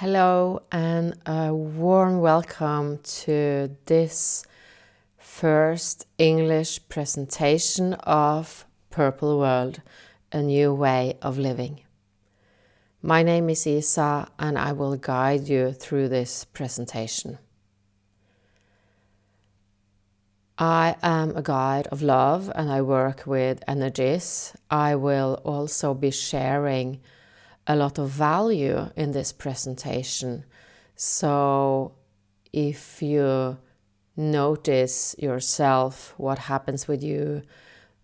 Hello and a warm welcome to this first English presentation of Purple World, a new way of living. My name is Isa and I will guide you through this presentation. I am a guide of love and I work with energies. I will also be sharing a lot of value in this presentation. So if you notice yourself what happens with you,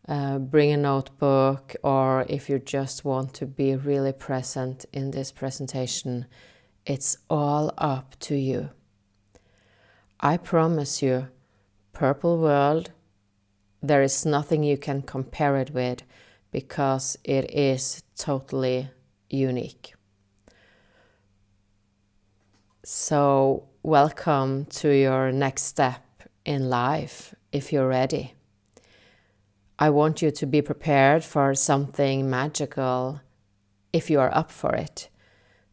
bring a notebook, or if you just want to be really present in this presentation, it's all up to you. I promise you, Purple World, there is nothing you can compare it with because it is totally unique. So welcome to your next step in life if you're ready. I want you to be prepared for something magical if you are up for it,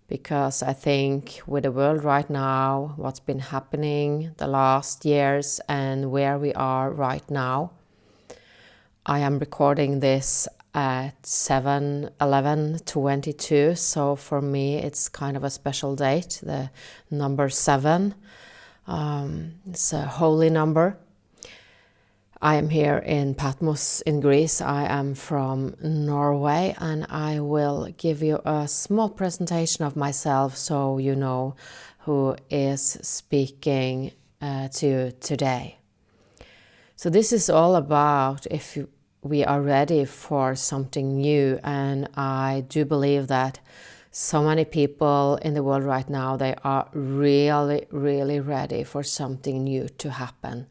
because I think with the world right now, what's been happening the last years and where we are right now, I am recording this at 7/11/22, so for me it's kind of a special date, the number 7. It's a holy number. I am here in Patmos in Greece. I am from Norway and I will give you a small presentation of myself so you know who is speaking to you today. So this is all about if we are ready for something new, and I do believe that so many people in the world right now, they are really, really ready for something new to happen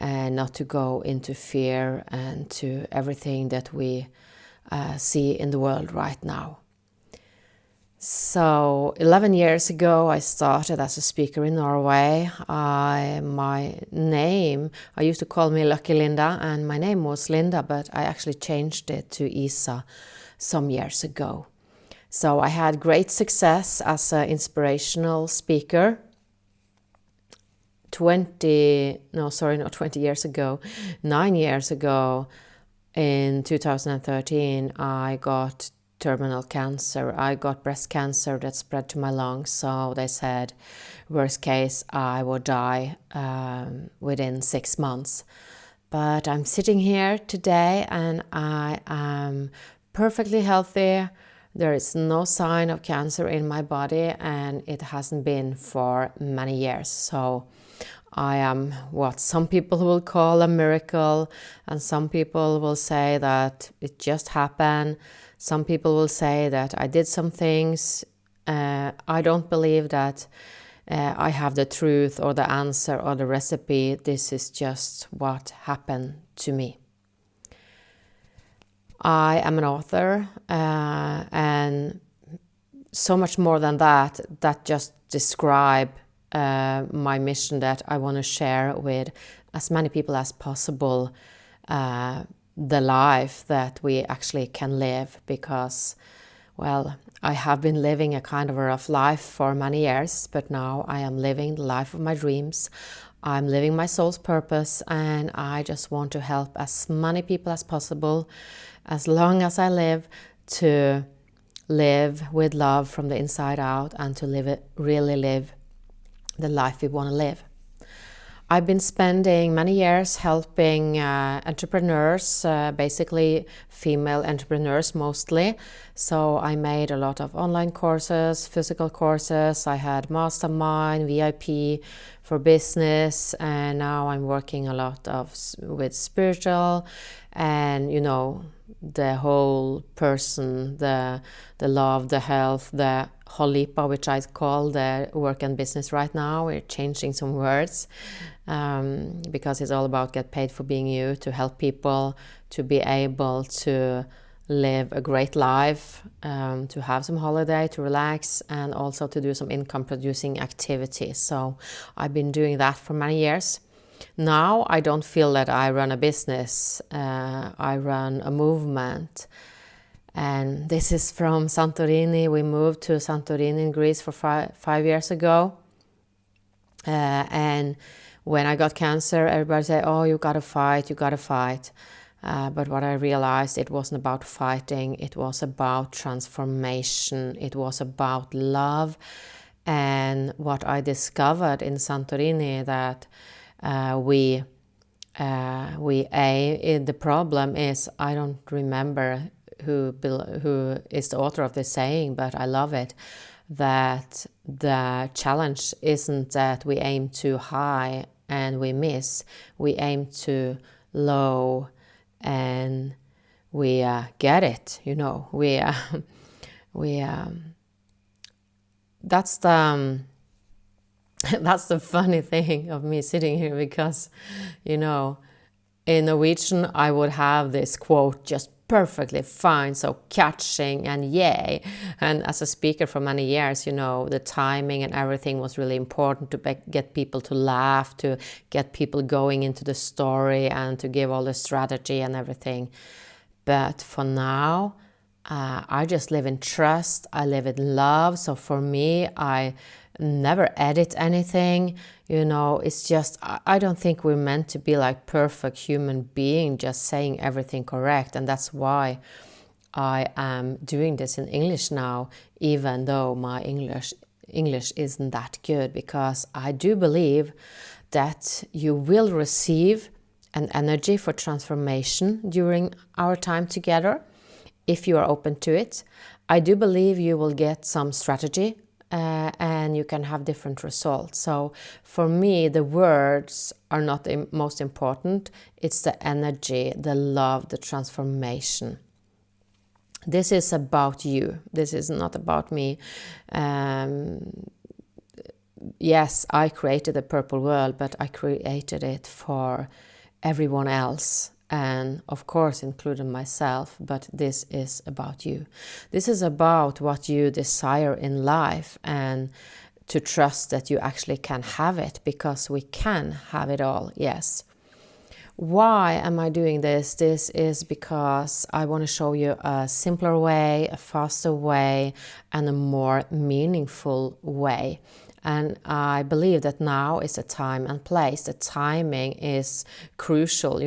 and not to go into fear and to everything that we see in the world right now. So 11 years ago, I started as a speaker in Norway. My name, I used to call me Lucky Linda, and my name was Linda, but I actually changed it to Isa some years ago. So I had great success as an inspirational speaker. 9 years ago, in 2013, I got terminal cancer. I got breast cancer that spread to my lungs, so they said worst case I would die within 6 months. But I'm sitting here today and I am perfectly healthy. There is no sign of cancer in my body and it hasn't been for many years. So I am what some people will call a miracle, and some people will say that it just happened. Some people will say that I did some things. I don't believe that I have the truth or the answer or the recipe. This is just what happened to me. I am an author and so much more than that just describe my mission that I want to share with as many people as possible the life that we actually can live, because, well, I have been living a kind of a rough life for many years, but now I am living the life of my dreams. I'm living my soul's purpose, and I just want to help as many people as possible, as long as I live, to live with love from the inside out and to really live the life we want to live. I've been spending many years helping entrepreneurs, basically female entrepreneurs mostly. So I made a lot of online courses, physical courses. I had mastermind, VIP for business, and now I'm working a lot with spiritual and, you know, the whole person, the love, the health, the holipa, which I call the work and business right now. We're changing some words because it's all about get paid for being you, to help people to be able to live a great life, to have some holiday, to relax, and also to do some income producing activities. So I've been doing that for many years. Now I don't feel that I run a business, I run a movement. And this is from Santorini. We moved to Santorini in Greece for 5 years ago. And when I got cancer, everybody said, oh, you gotta fight, you gotta fight. But what I realized, it wasn't about fighting, it was about transformation, it was about love. And what I discovered in Santorini, that the problem is, I don't remember who is the author of this saying, but I love it, that the challenge isn't that we aim too high and we miss, we aim too low and we get it, that's the that's the funny thing of me sitting here, because in Norwegian I would have this quote just perfectly fine, so catching and yay. And as a speaker for many years, the timing and everything was really important to get people to laugh, to get people going into the story, and to give all the strategy and everything. But for now, I just live in trust, I live in love. So for me, I never edit anything. It's just, I don't think we're meant to be like perfect human being, just saying everything correct. And that's why I am doing this in English now, even though my English isn't that good, because I do believe that you will receive an energy for transformation during our time together if you are open to it. I do believe you will get some strategy and you can have different results. So for me, the words are not the most important. It's the energy, the love, the transformation. This is about you. This is not about me. Yes, I created the purple world, but I created it for everyone else. And of course including myself, but this is about you. This is about what you desire in life, and to trust that you actually can have it, because we can have it all, yes. Why am I doing this? This is because I want to show you a simpler way, a faster way, and a more meaningful way. And I believe that now is the time and place. The timing is crucial.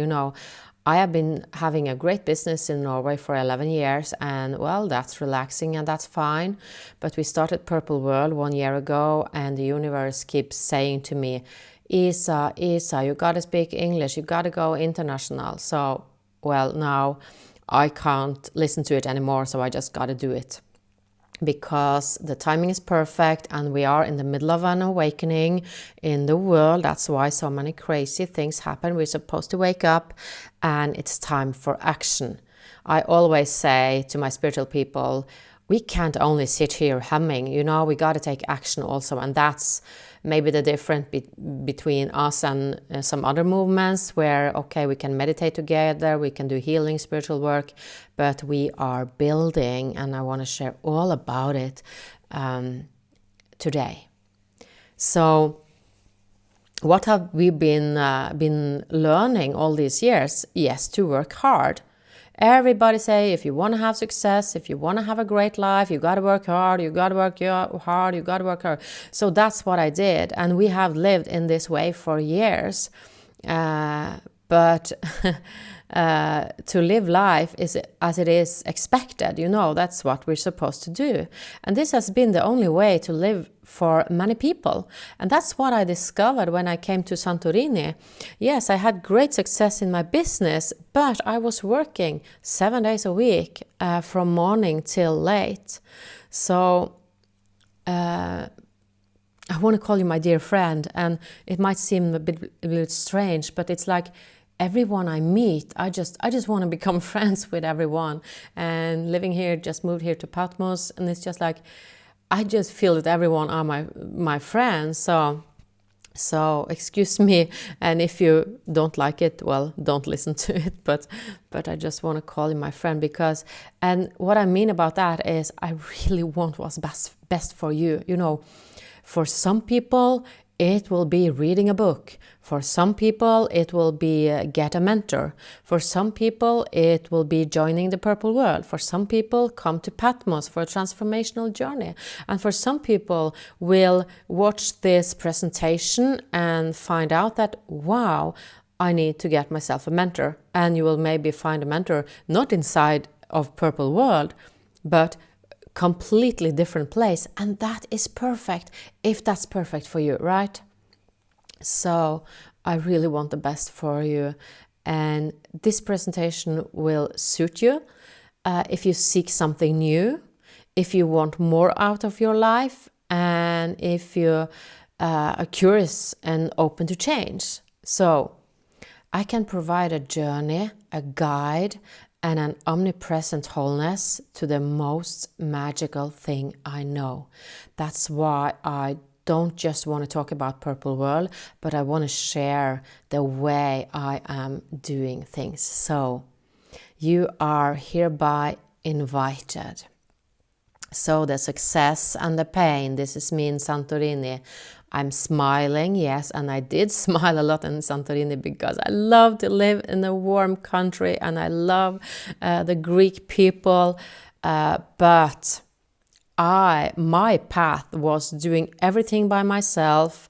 I have been having a great business in Norway for 11 years, and well, that's relaxing and that's fine. But we started Purple World 1 year ago, and the universe keeps saying to me, Isa, you gotta speak English, you gotta go international. So, well, now I can't listen to it anymore, so I just gotta do it. Because the timing is perfect, and we are in the middle of an awakening in the world. That's why so many crazy things happen. We're supposed to wake up, and it's time for action. I always say to my spiritual people, we can't only sit here humming, we got to take action also. And that's maybe the difference between us and some other movements where, okay, we can meditate together, we can do healing, spiritual work, but we are building, and I want to share all about it today. So what have we been learning all these years? Yes, to work hard. Everybody say, if you want to have success, if you want to have a great life, you got to work hard, you got to work hard, you got to work hard. So that's what I did. And we have lived in this way for years. But to live life is as it is expected, that's what we're supposed to do. And this has been the only way to live for many people. And that's what I discovered when I came to Santorini. Yes, I had great success in my business, but I was working 7 days a week from morning till late. So I want to call you my dear friend, and it might seem a bit strange, but it's like everyone I meet, I just want to become friends with everyone. And living here, just moved here to Patmos, and it's just like I just feel that everyone are my friends. So excuse me, and if you don't like it, well, don't listen to it. But I just want to call you my friend, because, and what I mean about that is I really want what's best for you. For some people, it will be reading a book. For some people, it will be get a mentor. For some people, it will be joining the Purple World. For some people, come to Patmos for a transformational journey. And for some people, will watch this presentation and find out that, wow, I need to get myself a mentor. And you will maybe find a mentor not inside of Purple World, but completely different place, and that is perfect if that's perfect for you, right? So I really want the best for you, and this presentation will suit you if you seek something new, if you want more out of your life, and if you are curious and open to change. So I can provide a journey, a guide, and an omnipresent wholeness to the most magical thing I know. That's why I don't just want to talk about Purple World, but I want to share the way I am doing things. So you are hereby invited. So the success and the pain, this is me in Santorini. I'm smiling, yes, and I did smile a lot in Santorini because I love to live in a warm country and I love the Greek people, but my path was doing everything by myself,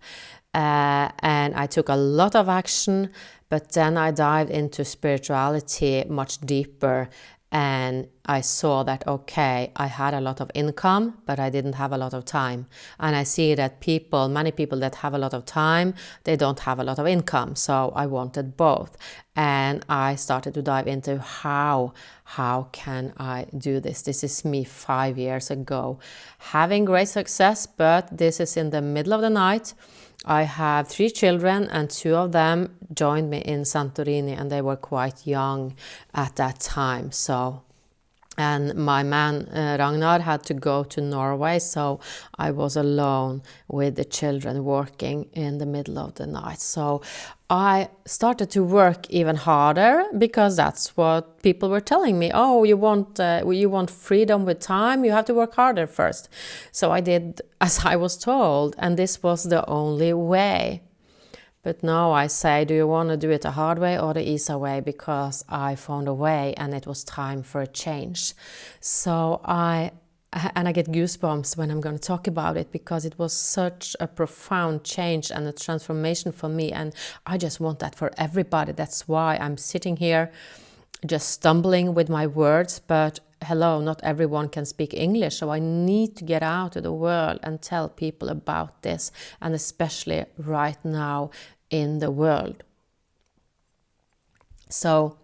and I took a lot of action, but then I dived into spirituality much deeper. And I saw that, okay, I had a lot of income, but I didn't have a lot of time. And I see that many people that have a lot of time, they don't have a lot of income. So I wanted both. And I started to dive into how can I do this? This is me 5 years ago. Having great success, but this is in the middle of the night. I have 3 children and 2 of them joined me in Santorini, and they were quite young at that time. And my man Ragnar had to go to Norway, so I was alone with the children working in the middle of the night. So I started to work even harder because that's what people were telling me. Oh, you want freedom with time, you have to work harder first. So I did as I was told, and this was the only way. But now I say, do you want to do it the hard way or the easy way? Because I found a way and it was time for a change. So I get goosebumps when I'm going to talk about it because it was such a profound change and a transformation for me. And I just want that for everybody. That's why I'm sitting here just stumbling with my words. But hello, not everyone can speak English, so I need to get out to the world and tell people about this, and especially right now in the world. So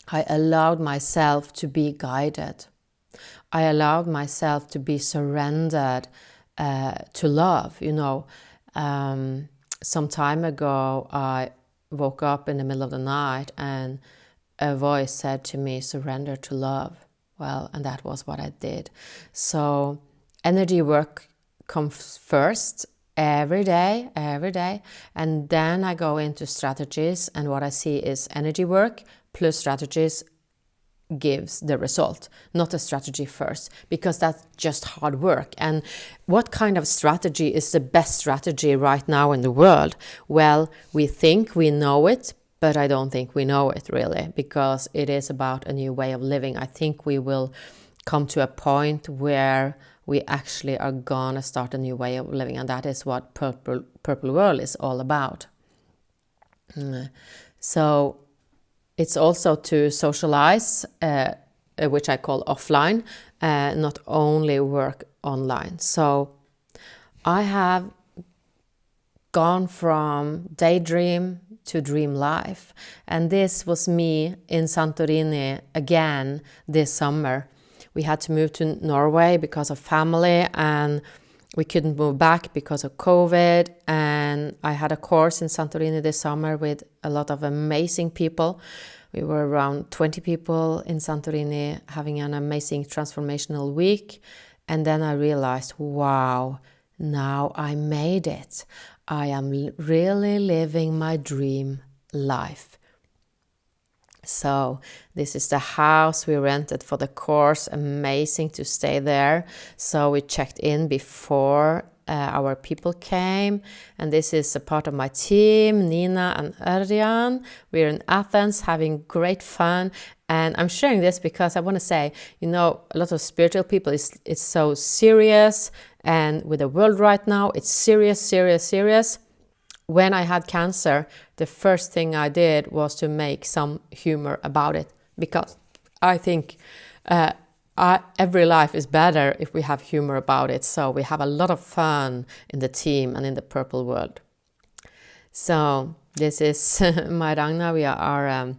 I allowed myself to be guided. I allowed myself to be surrendered to love. Some time ago I woke up in the middle of the night and a voice said to me, surrender to love. Well, and that was what I did. So energy work comes first every day. And then I go into strategies, and what I see is energy work plus strategies gives the result, not a strategy first, because that's just hard work. And what kind of strategy is the best strategy right now in the world? Well, we think we know it, but I don't think we know it really, because it is about a new way of living. I think we will come to a point where we actually are gonna start a new way of living, and that is what Purple World is all about. So it's also to socialize, which I call offline, not only work online. So I have gone from daydream to dream life. And this was me in Santorini again this summer. We had to move to Norway because of family, and we couldn't move back because of COVID. And I had a course in Santorini this summer with a lot of amazing people. We were around 20 people in Santorini having an amazing transformational week. And then I realized, wow, now I made it. I am really living my dream life. So this is the house we rented for the course. Amazing to stay there. So we checked in before our people came, and this is a part of my team, Nina and Örjan. We're in Athens having great fun, and I'm sharing this because I want to say, a lot of spiritual people, it's so serious, and with the world right now, it's serious, serious, serious. When I had cancer, the first thing I did was to make some humor about it, because I think every life is better if we have humor about it. So we have a lot of fun in the team and in the purple world. So this is my Ragnar. We are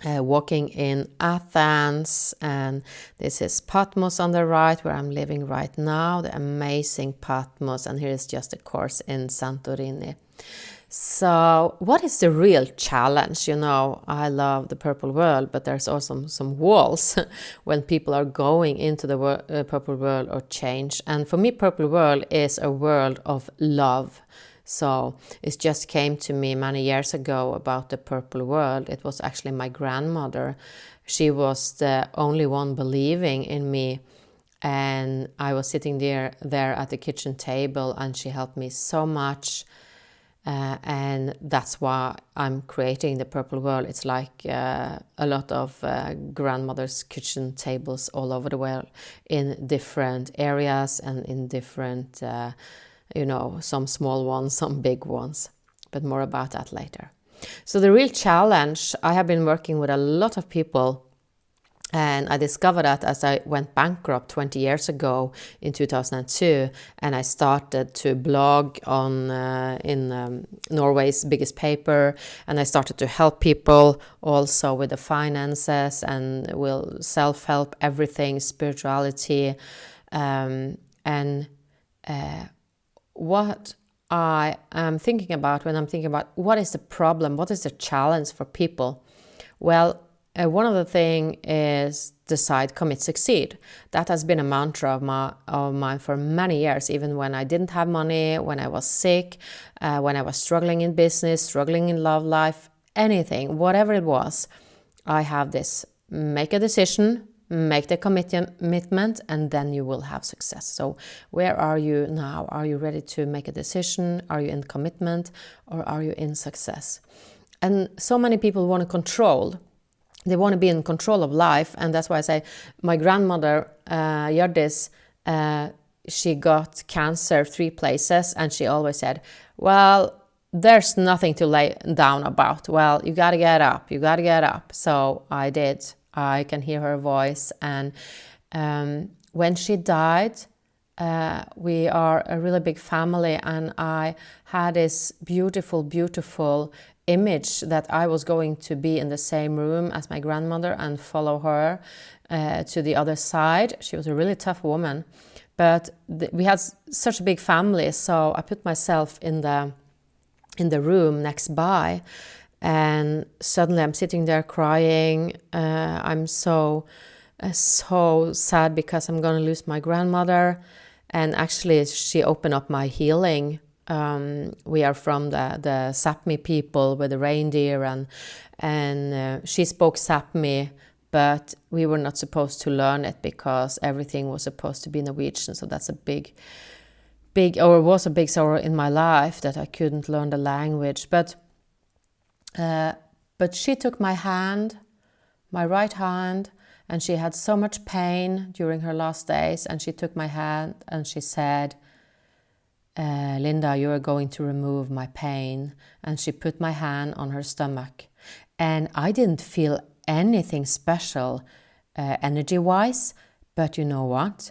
walking in Athens, and this is Patmos on the right, where I'm living right now, the amazing Patmos, and here is just a course in Santorini. So what is the real challenge? I love the purple world, but there's also some walls when people are going into the purple world or change. And for me, purple world is a world of love. So it just came to me many years ago about the purple world. It was actually my grandmother. She was the only one believing in me. And I was sitting there at the kitchen table, and she helped me so much. And that's why I'm creating the purple world. It's like a lot of grandmother's kitchen tables all over the world in different areas and in different, some small ones, some big ones, but more about that later. So the real challenge, I have been working with a lot of people, and I discovered that as I went bankrupt 20 years ago in 2002, and I started to blog in Norway's biggest paper, and I started to help people also with the finances and with self-help, everything, spirituality, what I am thinking about when I'm thinking about what is the problem, what is the challenge for people? Well, one of the things is decide, commit, succeed. That has been a mantra of mine for many years, even when I didn't have money, when I was sick, when I was struggling in business, struggling in love life, anything, whatever it was. I have this: make a decision, make the commitment, and then you will have success. So where are you now? Are you ready to make a decision? Are you in commitment, or are you in success? And so many people want to control. They want to be in control of life, and that's why I say my grandmother, Hjørdis, she got cancer 3 places, and she always said, well, there's nothing to lay down about. Well, you got to get up. You got to get up. So I did. I can hear her voice. And when she died, we are a really big family, and I had this beautiful, beautiful image that I was going to be in the same room as my grandmother and follow her to the other side. She was a really tough woman, but we had such a big family, so I put myself in the room next by, and suddenly I'm sitting there crying. I'm so sad because I'm going to lose my grandmother. And actually, she opened up my healing. We are from the Sapmi people with the reindeer, and she spoke Sapmi, but we were not supposed to learn it because everything was supposed to be Norwegian. So that's was a big sorrow in my life that I couldn't learn the language. But she took my hand, my right hand, and she had so much pain during her last days, and she took my hand and she said, Linda, you are going to remove my pain. And she put my hand on her stomach. And I didn't feel anything special energy-wise, but you know what?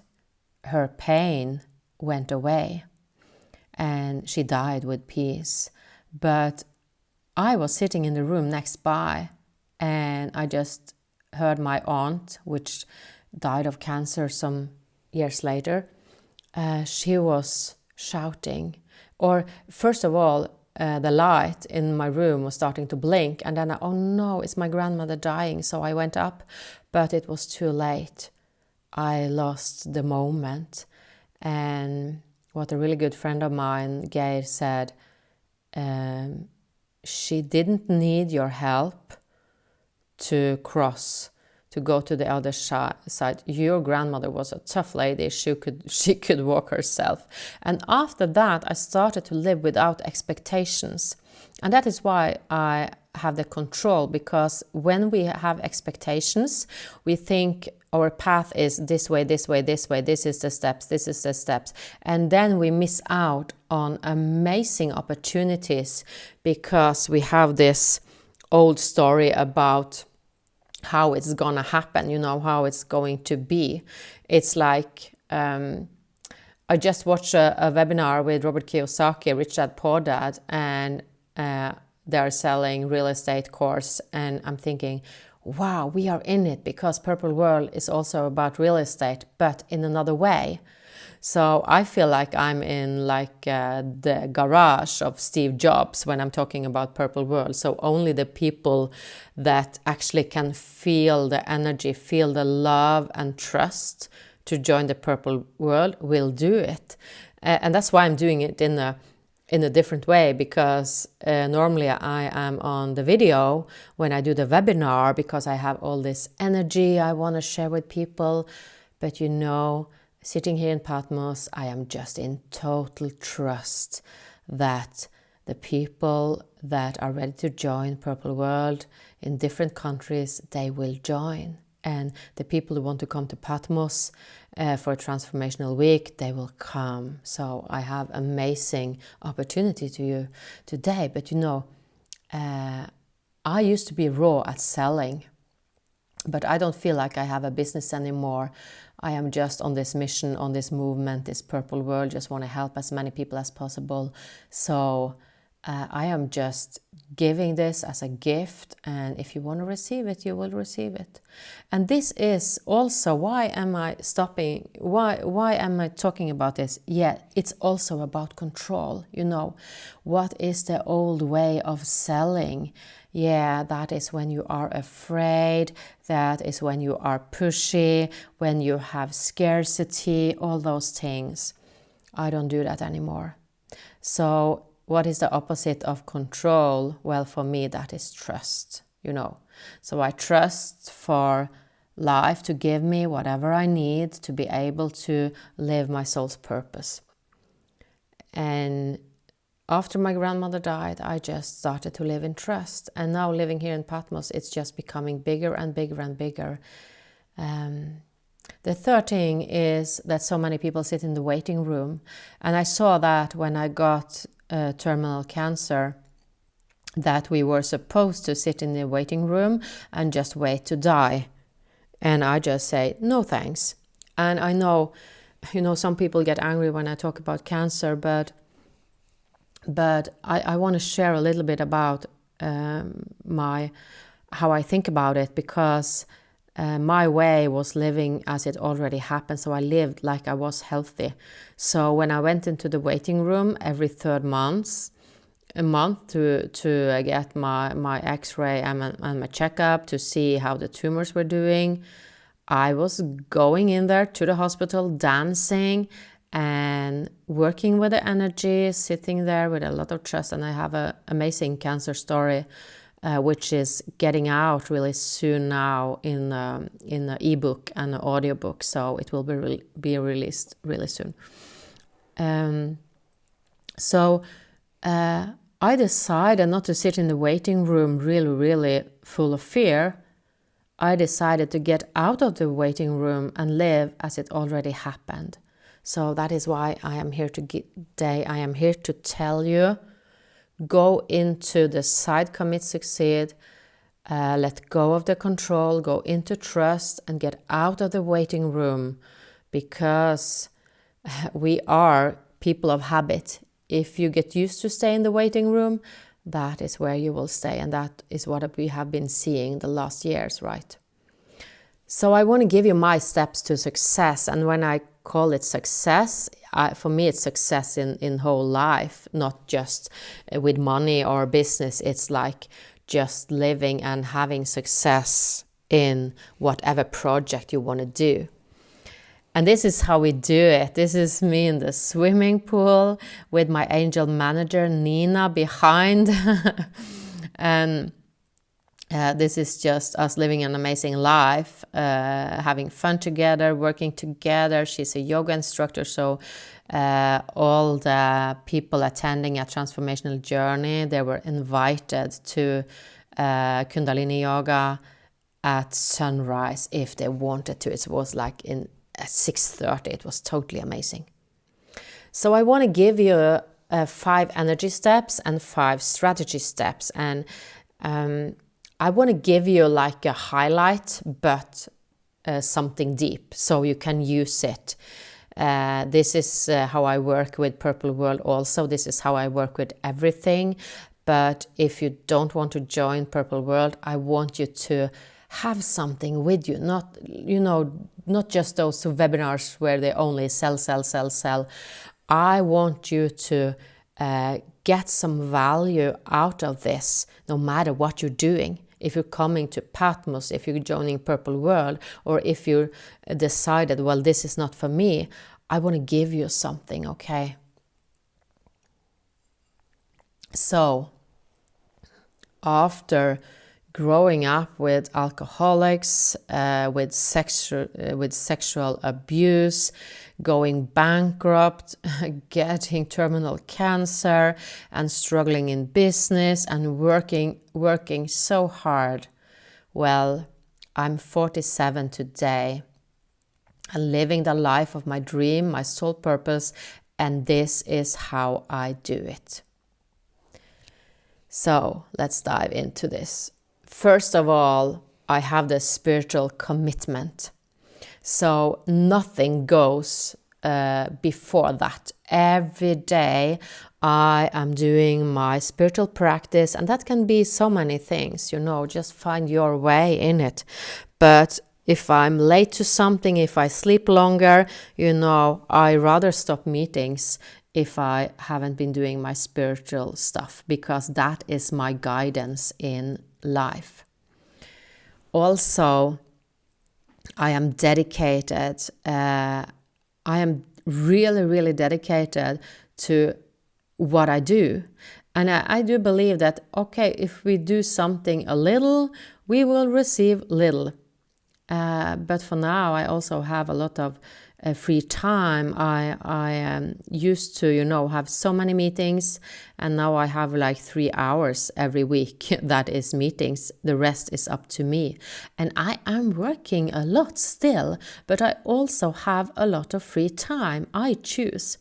Her pain went away, and she died with peace. But I was sitting in the room next by, and I just heard my aunt, which died of cancer some years later. She was shouting, or first of all, the light in my room was starting to blink, and then oh no, it's my grandmother dying. So I went up, but it was too late. I lost the moment. And what a really good friend of mine, Geir, said, she didn't need your help to cross to go to the other side. Your grandmother was a tough lady. She could walk herself. And after that, I started to live without expectations. And that is why I have the control, because when we have expectations, we think our path is this way, this way, this way, this is the steps, this is the steps. And then we miss out on amazing opportunities because we have this old story about how it's gonna happen, how it's going to be. It's like, I just watched a webinar with Robert Kiyosaki, Rich Dad Poor Dad, and they're selling real estate course, and I'm thinking, wow, we are in it, because Purple World is also about real estate, but in another way. So I feel like I'm in the garage of Steve Jobs when I'm talking about Purple World. So only the people that actually can feel the energy, feel the love and trust to join the Purple World will do it. And that's why I'm doing it in a different way, because normally I am on the video when I do the webinar, because I have all this energy I want to share with people. But sitting here in Patmos, I am just in total trust that the people that are ready to join Purple World in different countries, they will join. And the people who want to come to Patmos for a transformational week, they will come. So I have amazing opportunity to you today. But I used to be raw at selling, but I don't feel like I have a business anymore. I am just on this mission, on this movement, this Purple World, just want to help as many people as possible. So I am just giving this as a gift, and if you want to receive it, you will receive it. And this is also, why am I stopping? Why am I talking about this? Yeah, it's also about control. What is the old way of selling? Yeah, that is when you are afraid, that is when you are pushy, when you have scarcity, all those things. I don't do that anymore. So what is the opposite of control? Well, for me, that is trust, So I trust for life to give me whatever I need to be able to live my soul's purpose. And after my grandmother died, I just started to live in trust. And now living here in Patmos, it's just becoming bigger and bigger and bigger. The third thing is that so many people sit in the waiting room. And I saw that when I got terminal cancer, that we were supposed to sit in the waiting room and just wait to die. And I just say, no thanks. And I know, some people get angry when I talk about cancer, but I want to share a little bit about how I think about it, because my way was living as it already happened. So I lived like I was healthy. So when I went into the waiting room every third month to get my x-ray and my checkup to see how the tumors were doing, I was going in there to the hospital, dancing and working with the energy, sitting there with a lot of trust. And I have an amazing cancer story, which is getting out really soon now in an ebook and an audiobook. So it will be released really soon. So I decided not to sit in the waiting room really, really full of fear. I decided to get out of the waiting room and live as it already happened. So that is why I am here today. I am here to tell you, go into the side, commit, succeed, let go of the control, go into trust and get out of the waiting room, because we are people of habit. If you get used to stay in the waiting room, that is where you will stay. And that is what we have been seeing the last years, right? So I want to give you my steps to success. And when I call it success, for me, it's success in whole life, not just with money or business. It's like just living and having success in whatever project you want to do. And this is how we do it. This is me in the swimming pool with my angel manager, Nina, behind. And This is just us living an amazing life, having fun together, working together. She's a yoga instructor, so all the people attending a transformational journey, they were invited to Kundalini yoga at sunrise if they wanted to. It was like at 6:30. It was totally amazing. So I want to give you 5 energy steps and 5 strategy steps, and I want to give you like a highlight, but something deep, so you can use it. This is how I work with Purple World also. This is how I work with everything. But if you don't want to join Purple World, I want you to have something with you. Not just those webinars where they only sell. I want you to get some value out of this, no matter what you're doing. If you're coming to Patmos, if you're joining Purple World, or if you decided, well, this is not for me, I want to give you something, okay? So, after growing up with alcoholics, with sexual abuse, going bankrupt, getting terminal cancer, and struggling in business, and working so hard. Well, I'm 47 today, and living the life of my dream, my soul purpose, and this is how I do it. So let's dive into this. First of all, I have the spiritual commitment. So nothing goes before that. Every day I am doing my spiritual practice, and that can be so many things, just find your way in it. But if I'm late to something, if I sleep longer, I rather stop meetings if I haven't been doing my spiritual stuff, because that is my guidance in life. Also, I am dedicated. I am really, really dedicated to what I do. And I do believe that, okay, if we do something a little, we will receive little. But for now, I also have a lot of free time. I used to, have so many meetings, and now I have like 3 hours every week that is meetings. The rest is up to me. And I am working a lot still, but I also have a lot of free time. I choose.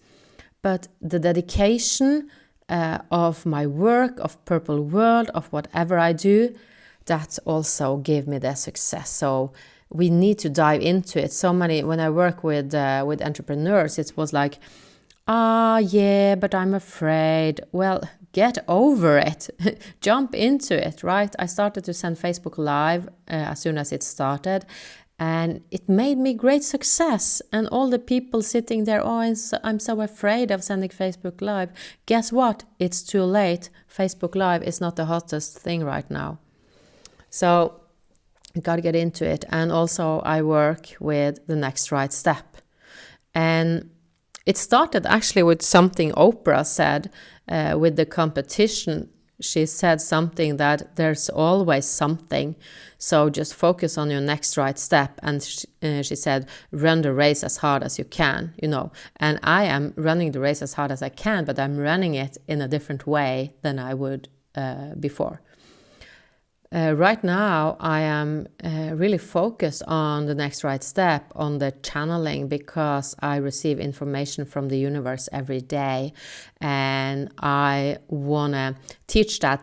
But the dedication of my work, of Purple World, of whatever I do, that also gave me the success. So we need to dive into it. So many, when I work with entrepreneurs, it was like, yeah, but I'm afraid. Well, get over it. Jump into it, right? I started to send Facebook Live as soon as it started, and it made me great success. And all the people sitting there, I'm so afraid of sending Facebook Live. Guess what? It's too late. Facebook Live is not the hottest thing right now. So got to get into it. And also I work with the next right step. And it started actually with something Oprah said with the competition. She said something that there's always something. So just focus on your next right step. And she said, run the race as hard as you can, And I am running the race as hard as I can, but I'm running it in a different way than I would before. Right now, I am really focused on the next right step, on the channeling, because I receive information from the universe every day. And I want to teach that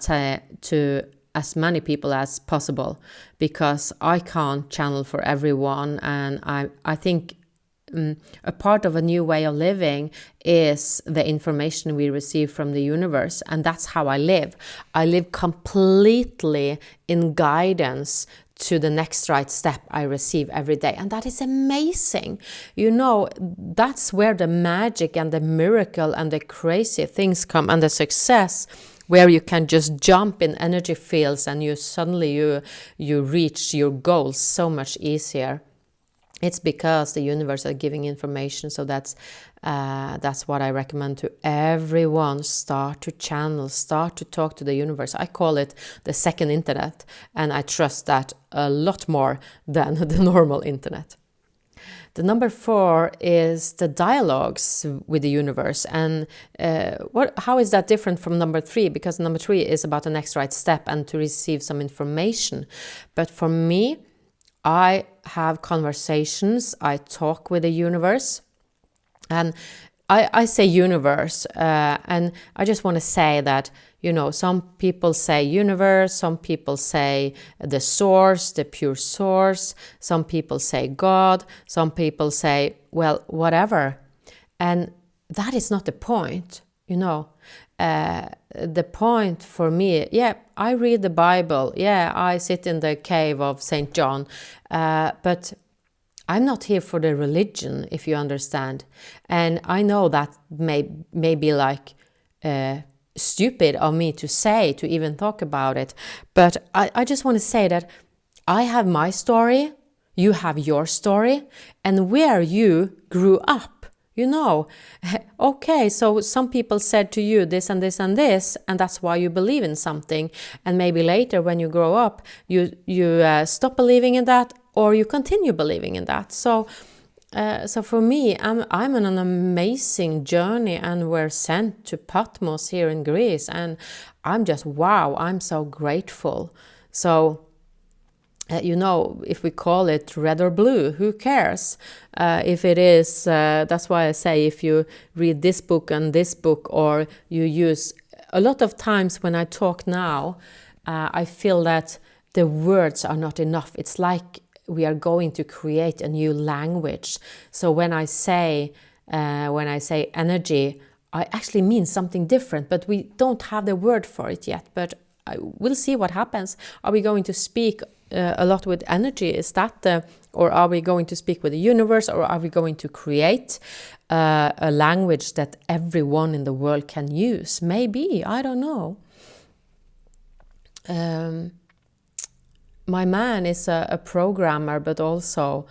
to as many people as possible, because I can't channel for everyone. And I think a part of a new way of living is the information we receive from the universe, and that's how I live. I live completely in guidance to the next right step I receive every day, and that is amazing. That's where the magic and the miracle and the crazy things come, and the success, where you can just jump in energy fields and you suddenly you reach your goals so much easier. It's because the universe are giving information. So that's what I recommend to everyone. Start to channel, start to talk to the universe. I call it the second internet, and I trust that a lot more than the normal internet. The number 4 is the dialogues with the universe. And how is that different from number 3? Because number 3 is about the next right step and to receive some information. But for me, I have conversations, I talk with the universe, and I say universe, and I just want to say that, some people say universe, some people say the source, the pure source, some people say God, some people say, well, whatever. And that is not the point, the point for me, I read the Bible, I sit in the cave of St. John, but I'm not here for the religion, if you understand. And I know that may be like stupid of me to say, to even talk about it, but I just want to say that I have my story, you have your story, and where you grew up. Okay, so some people said to you this and this and this, and that's why you believe in something. And maybe later when you grow up, you stop believing in that, or you continue believing in that. So for me, I'm on an amazing journey, and we're sent to Patmos here in Greece, and I'm just, wow, I'm so grateful. So if we call it red or blue, who cares? If it is, that's why I say, if you read this book and this book, or you use, a lot of times when I talk now, I feel that the words are not enough. It's like we are going to create a new language. So when I say energy, I actually mean something different, but we don't have the word for it yet. But we'll see what happens. Are we going to speak a lot with energy? Is that or are we going to speak with the universe, or are we going to create a language that everyone in the world can use? Maybe, I don't know. My man is a programmer, but also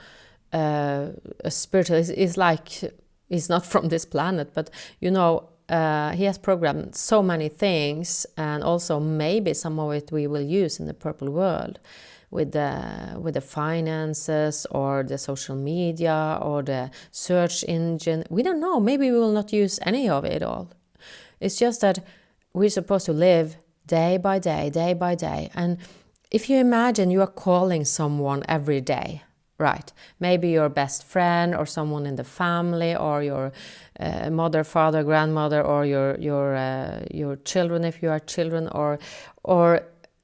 a spiritual. He's not from this planet, but he has programmed so many things, and also maybe some of it we will use in the purple world, with the finances, or the social media, or the search engine. We don't know. Maybe we will not use any of it all. It's just that we're supposed to live day by day, day by day. And if you imagine you are calling someone every day, right? Maybe your best friend, or someone in the family, or your mother, father, grandmother, or your children, if you are children, or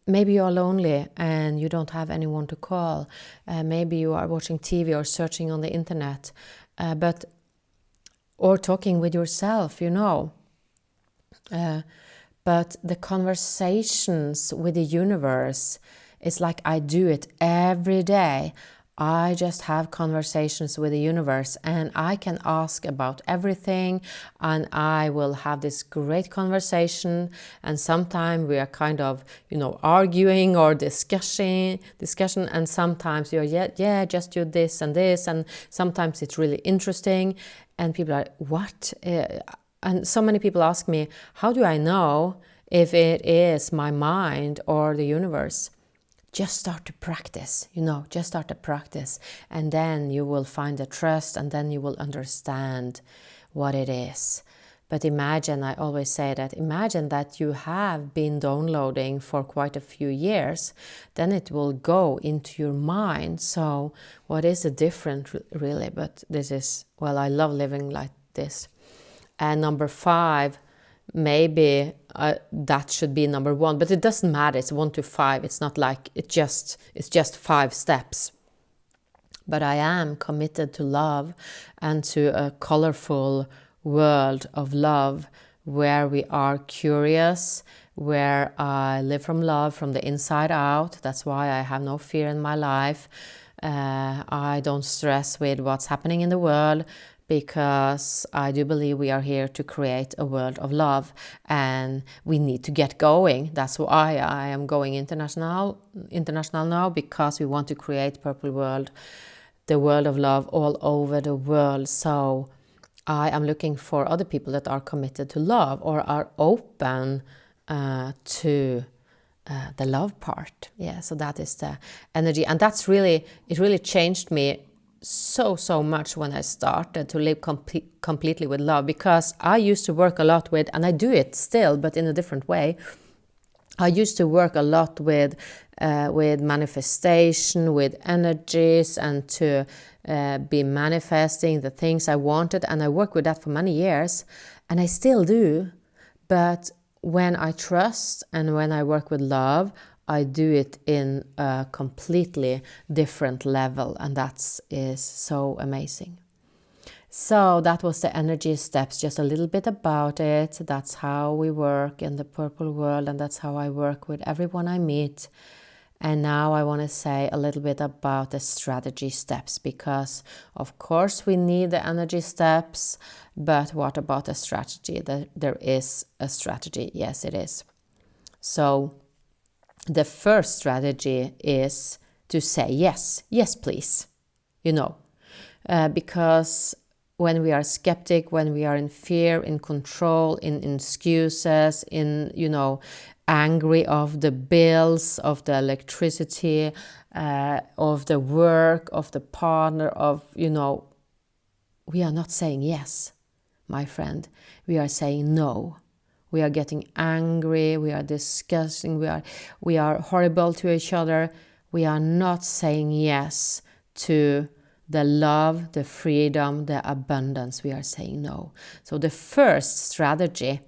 maybe you are lonely and you don't have anyone to call. Maybe you are watching TV or searching on the internet, or talking with yourself, but the conversations with the universe is like I do it every day. I just have conversations with the universe, and I can ask about everything, and I will have this great conversation. And sometimes we are kind of, arguing or discussion, and sometimes you're, just do this and this, and sometimes it's really interesting, and people are, what? And so many people ask me, how do I know if it is my mind or the universe? Just start to practice, just start to practice. And then you will find the trust, and then you will understand what it is. But imagine, I always say that, imagine that you have been downloading for quite a few years, then it will go into your mind. So what is the difference really? But this is, I love living like this. And number 5, maybe that should be number 1, but it doesn't matter. It's 1 to 5. It's not like it's just 5 steps. But I am committed to love, and to a colorful world of love, where we are curious, where I live from love from the inside out. That's why I have no fear in my life. I don't stress with what's happening in the world, because I do believe we are here to create a world of love, and we need to get going. That's why I am going international now, because we want to create Purple World the world of love all over the world. So I am looking for other people that are committed to love or are open to the love part. Yeah, so that is the energy. And it really changed me so much when I started to live completely with love, because I used to work a lot with, and I do it still, but in a different way. I used to work a lot with manifestation, with energies, and to be manifesting the things I wanted. And I worked with that for many years, and I still do. But when I trust and when I work with love, I do it in a completely different level, and that is so amazing. So that was the energy steps, just a little bit about it. That's how we work in the Purple World, and that's how I work with everyone I meet. And now I want to say a little bit about the strategy steps, because of course we need the energy steps, but what about the strategy? There is a strategy. Yes, it is. So the first strategy is to say yes, please, because when we are skeptic, when we are in fear, in control, in excuses, in, angry of the bills, of the electricity, of the work, of the partner, we are not saying yes, my friend. We are saying no. We are getting angry, we are disgusting, we are horrible to each other. We are not saying yes to the love, the freedom, the abundance. We are saying no. So the first strategy,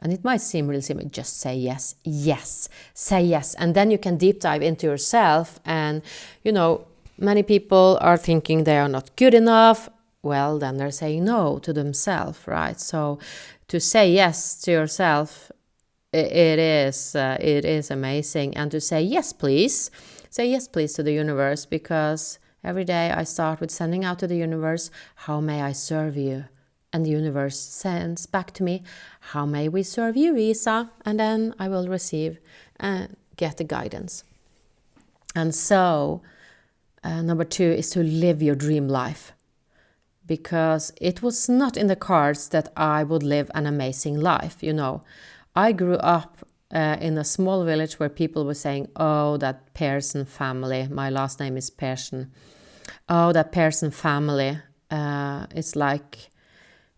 and it might seem really simple, just say yes, say yes. And then you can deep dive into yourself. And, many people are thinking they are not good enough. Well, then they're saying no to themselves, right? So to say yes to yourself, it is amazing. And to say yes, please to the universe, because every day I start with sending out to the universe, how may I serve you? And the universe sends back to me, how may we serve you, Isa? And then I will receive and get the guidance. And so number 2 is to live your dream life, because it was not in the cards that I would live an amazing life. I grew up in a small village where people were saying, oh, that Persson family, my last name is Persson, oh, that Persson family, it's like,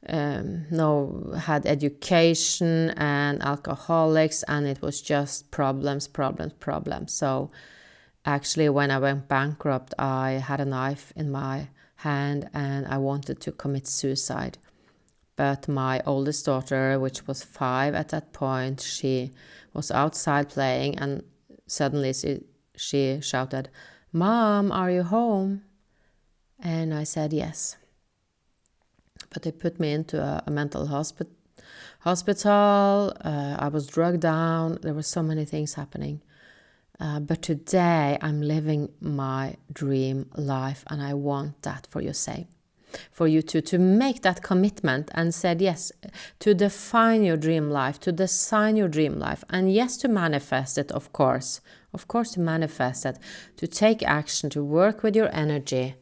had education and alcoholics, and it was just problems. So actually, when I went bankrupt, I had a knife in my hand and I wanted to commit suicide. But my oldest daughter, which was 5 at that point, she was outside playing, and suddenly she shouted, "Mom, are you home?" And I said yes. But they put me into a mental hospital. I was drugged down. There were so many things happening. But today I'm living my dream life, and I want that for your sake. For you to make that commitment and said yes, to define your dream life, to design your dream life, and yes, to manifest it, of course to manifest it, to take action, to work with your energy,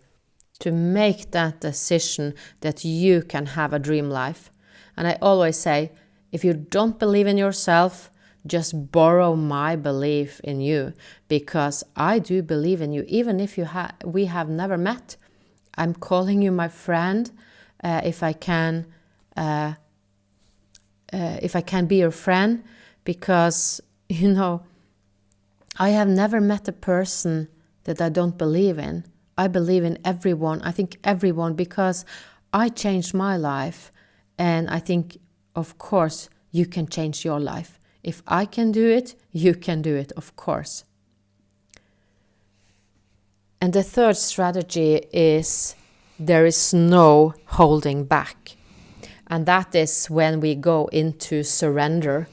to make that decision that you can have a dream life. And I always say, if you don't believe in yourself, just borrow my belief in you, because I do believe in you, even if we have never met. I'm calling you my friend, if I can be your friend, because I have never met a person that I don't believe in. I believe in everyone. I think everyone, because I changed my life, and I think, of course, you can change your life. If I can do it, you can do it, of course. And the third strategy is there is no holding back. And that is when we go into surrender.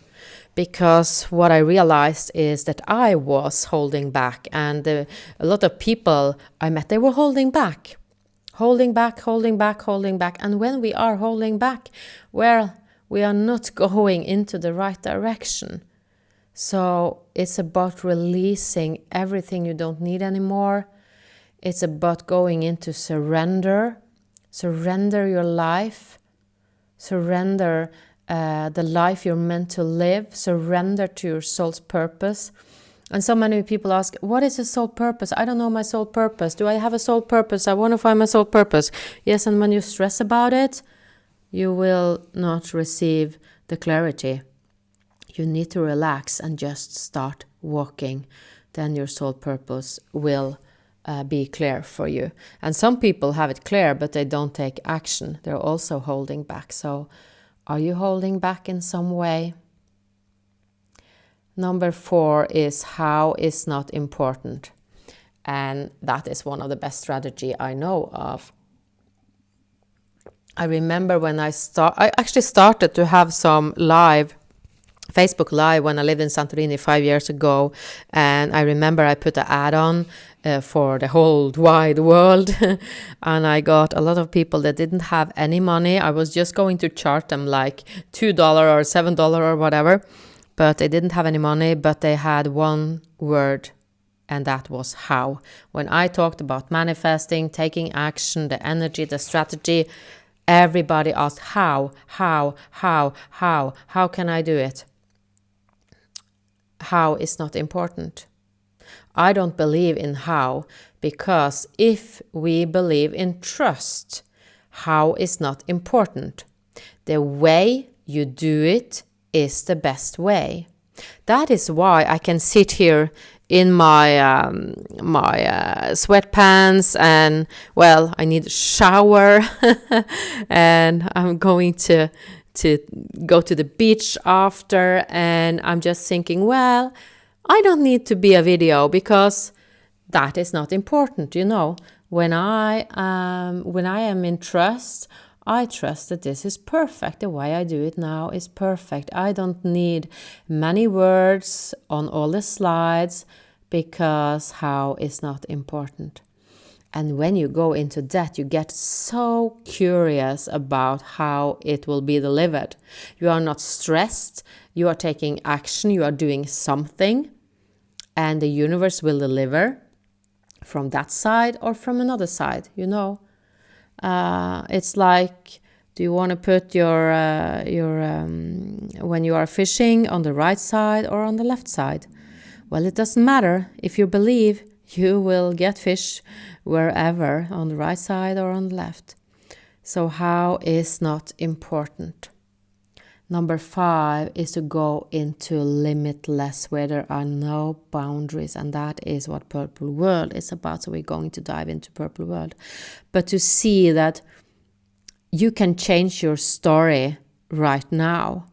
Because what I realized is that I was holding back. And a lot of people I met, they were holding back. And when we are holding back, well, we are not going into the right direction. So it's about releasing everything you don't need anymore. It's about going into surrender. Surrender your life. Surrender the life you're meant to live. Surrender to your soul's purpose. And so many people ask, what is a soul purpose? I don't know my soul purpose. Do I have a soul purpose? I want to find my soul purpose. Yes, and when you stress about it, you will not receive the clarity. You need to relax and just start walking. Then your soul purpose will be clear for you. And some people have it clear, but they don't take action. They're also holding back. So are you holding back in some way? Number 4 is how is not important. And that is one of the best strategy I know of. I remember when I actually started to have some Facebook Live when I lived in Santorini 5 years ago. And I remember I put an ad on for the whole wide world. And I got a lot of people that didn't have any money. I was just going to charge them like $2 or $7 or whatever. But they didn't have any money, but they had one word, and that was how. When I talked about manifesting, taking action, the energy, the strategy, everybody asked how can I do it? How is not important. I don't believe in how, because if we believe in trust, how is not important. The way you do it is the best way. That is why I can sit here in my sweatpants and, well, I need a shower and I'm going to go to the beach after, and I'm just thinking, well, I don't need to be a video because that is not important, you know. When I am in trust, I trust that this is perfect. The way I do it now is perfect. I don't need many words on all the slides because how is not important. And when you go into that, you get so curious about how it will be delivered. You are not stressed. You are taking action. You are doing something. And the universe will deliver from that side or from another side, you know. It's like, do you want to put your when you are fishing on the right side or on the left side? Well, it doesn't matter. If you believe, you will get fish wherever, on the right side or on the left. So how is not important. Number 5 is to go into limitless, where there are no boundaries, and that is what Purple World is about. So we're going to dive into Purple World. But to see that you can change your story right now.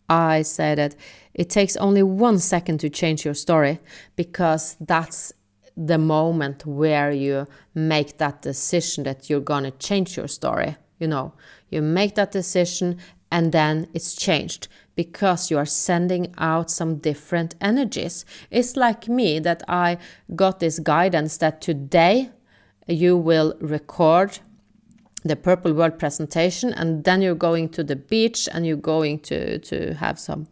I say that it takes only 1 second to change your story, because that's the moment where you make that decision that you're going to change your story. You know, you make that decision and then it's changed because you are sending out some different energies. It's like me, that I got this guidance that today you will record the Purple World presentation, and then you're going to the beach and you're going to have some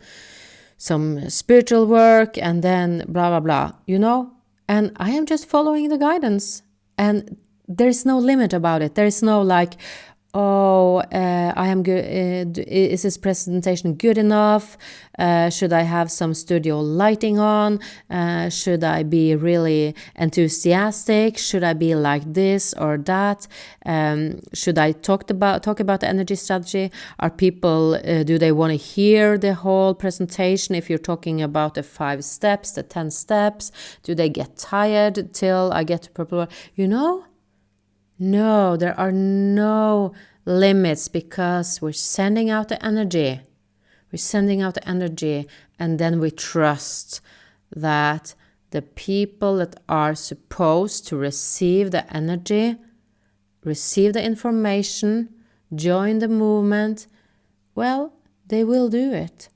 spiritual work, and then blah, blah, blah, you know? And I am just following the guidance, and there's no limit about it. There is no like, oh, I am good. Is this presentation good enough? Should I have some studio lighting on? Should I be really enthusiastic? Should I be like this or that? Should I talk about the energy strategy? Are people, do they want to hear the whole presentation? If you're talking about the 5 steps, the 10 steps, do they get tired till I get to Purple World? You know? No, there are no limits, because we're sending out the energy. We're sending out the energy, and then we trust that the people that are supposed to receive the energy, receive the information, join the movement, well, they will do it.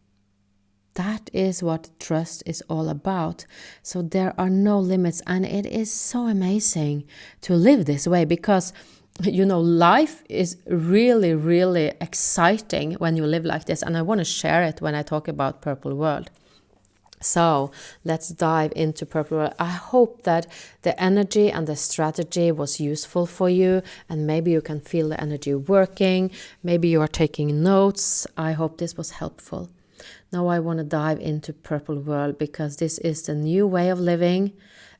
That is what trust is all about. So there are no limits, and it is so amazing to live this way, because, you know, life is really, really exciting when you live like this, and I want to share it when I talk about Purple World. So let's dive into Purple World. I hope that the energy and the strategy was useful for you, and maybe you can feel the energy working. Maybe you are taking notes. I hope this was helpful. Now I want to dive into Purple World because this is the new way of living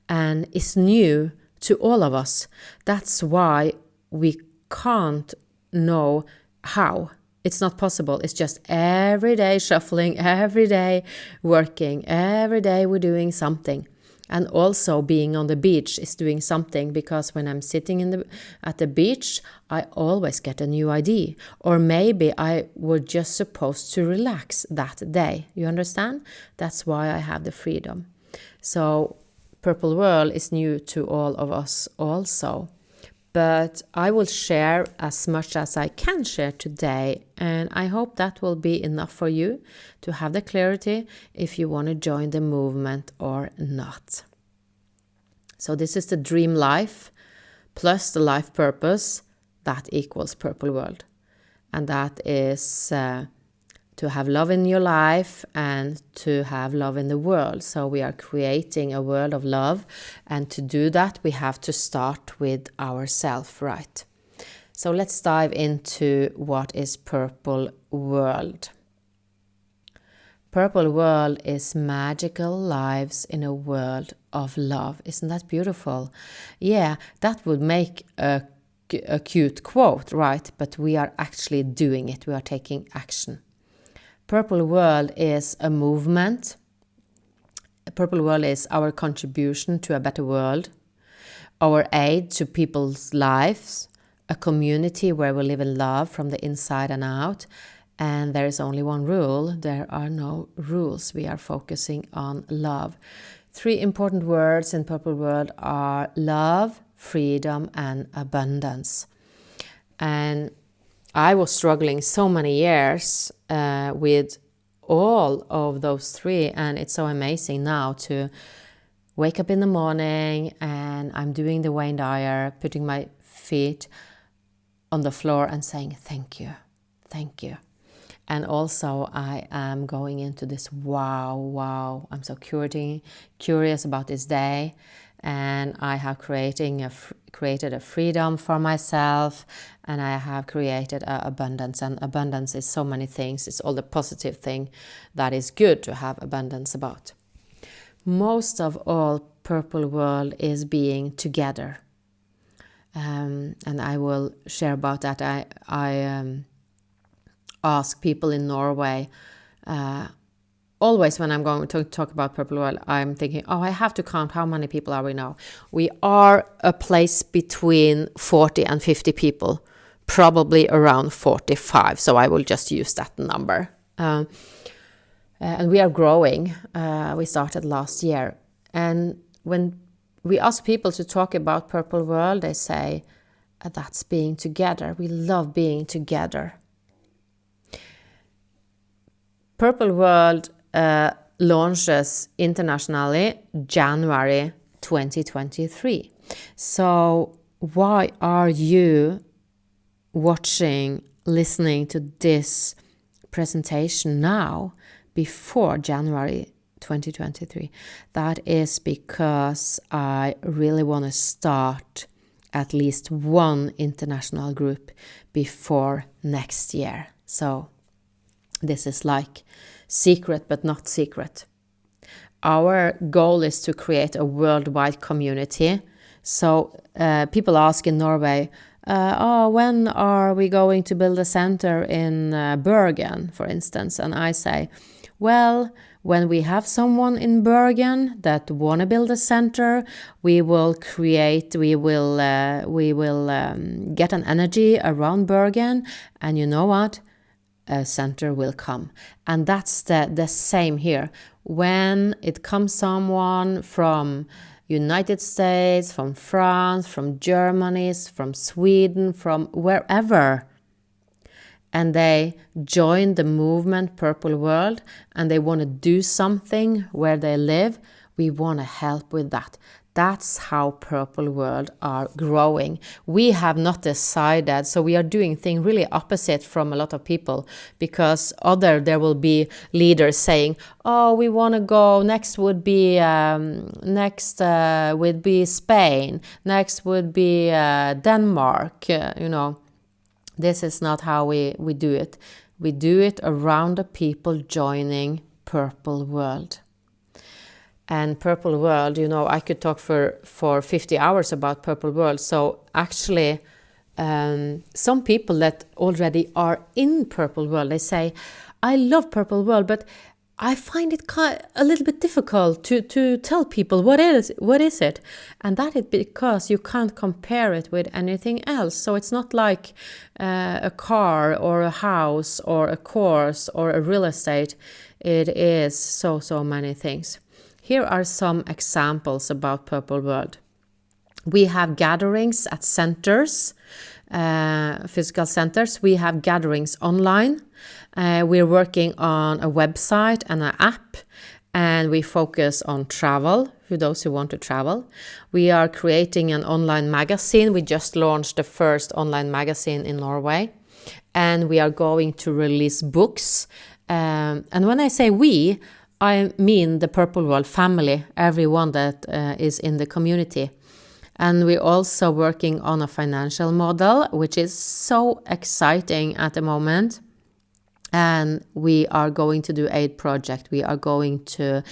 and it's new to all of us. That's why we can't know how. It's not possible. It's just every day shuffling, every day working, every day we're doing something. And also being on the beach is doing something, because when I'm sitting at the beach, I always get a new idea. Or maybe I were just supposed to relax that day. You understand? That's why I have the freedom. So Purple World is new to all of us also. But I will share as much as I can share today, and I hope that will be enough for you to have the clarity if you want to join the movement or not. So this is the dream life plus the life purpose that equals Purple World. And that is to have love in your life and to have love in the world. So we are creating a world of love, and to do that we have to start with ourselves, right? So let's dive into what is Purple World. Purple World is magical lives in a world of love. Isn't that beautiful? Yeah, that would make a cute quote, right? But we are actually doing it. We are taking action. Purple World is a movement. Purple World is our contribution to a better world, our aid to people's lives, a community where we live in love from the inside and out. And there is only one rule. There are no rules. We are focusing on love. 3 important words in Purple World are love, freedom, and abundance. And I was struggling so many years with all of those 3, and it's so amazing now to wake up in the morning and I'm doing the Wayne Dyer, putting my feet on the floor and saying thank you, thank you. And also I am going into this wow, I'm so curious about this day, and I have created a freedom for myself, and I have created abundance. And abundance is so many things. It's all the positive thing that is good to have abundance about. Most of all, Purple World is being together, and I will share about that. I ask people in Norway, always when I'm going to talk about Purple World, I'm thinking, I have to count how many people are we now. We are a place between 40 and 50 people, probably around 45. So I will just use that number. And we are growing. We started last year. And when we ask people to talk about Purple World, they say, that's being together. We love being together. Purple World launches internationally January 2023. So why are you watching, listening to this presentation now before January 2023? That is because I really want to start at least one international group before next year. So this is like secret, but not secret. Our goal is to create a worldwide community. So people ask in Norway, when are we going to build a center in Bergen, for instance? And I say, well, when we have someone in Bergen that want to build a center, we will get an energy around Bergen, and you know what? A center will come. And that's the same here. When it comes someone from United States, from France, from Germany, from Sweden, from wherever, and they join the movement Purple World and they want to do something where they live, We want to help with that. That's how Purple World are growing. We have not decided, so we are doing things really opposite from a lot of people, because there will be leaders saying, oh, we want to go, next would be Spain, next would be Denmark, This is not how we do it. We do it around the people joining Purple World. And Purple World, I could talk for 50 hours about Purple World. So actually, some people that already are in Purple World, they say, I love Purple World, but I find it a little bit difficult to tell people what is it. And that is because you can't compare it with anything else. So it's not like a car or a house or a course or a real estate. It is so many things. Here are some examples about Purple World. We have gatherings at centers, physical centers. We have gatherings online. We're working on a website and an app, and we focus on travel, for those who want to travel. We are creating an online magazine. We just launched the first online magazine in Norway, and we are going to release books. And when I say we, I mean the Purple World family, everyone that is in the community. And we're also working on a financial model, which is so exciting at the moment. And we are going to do 8 projects. We are going to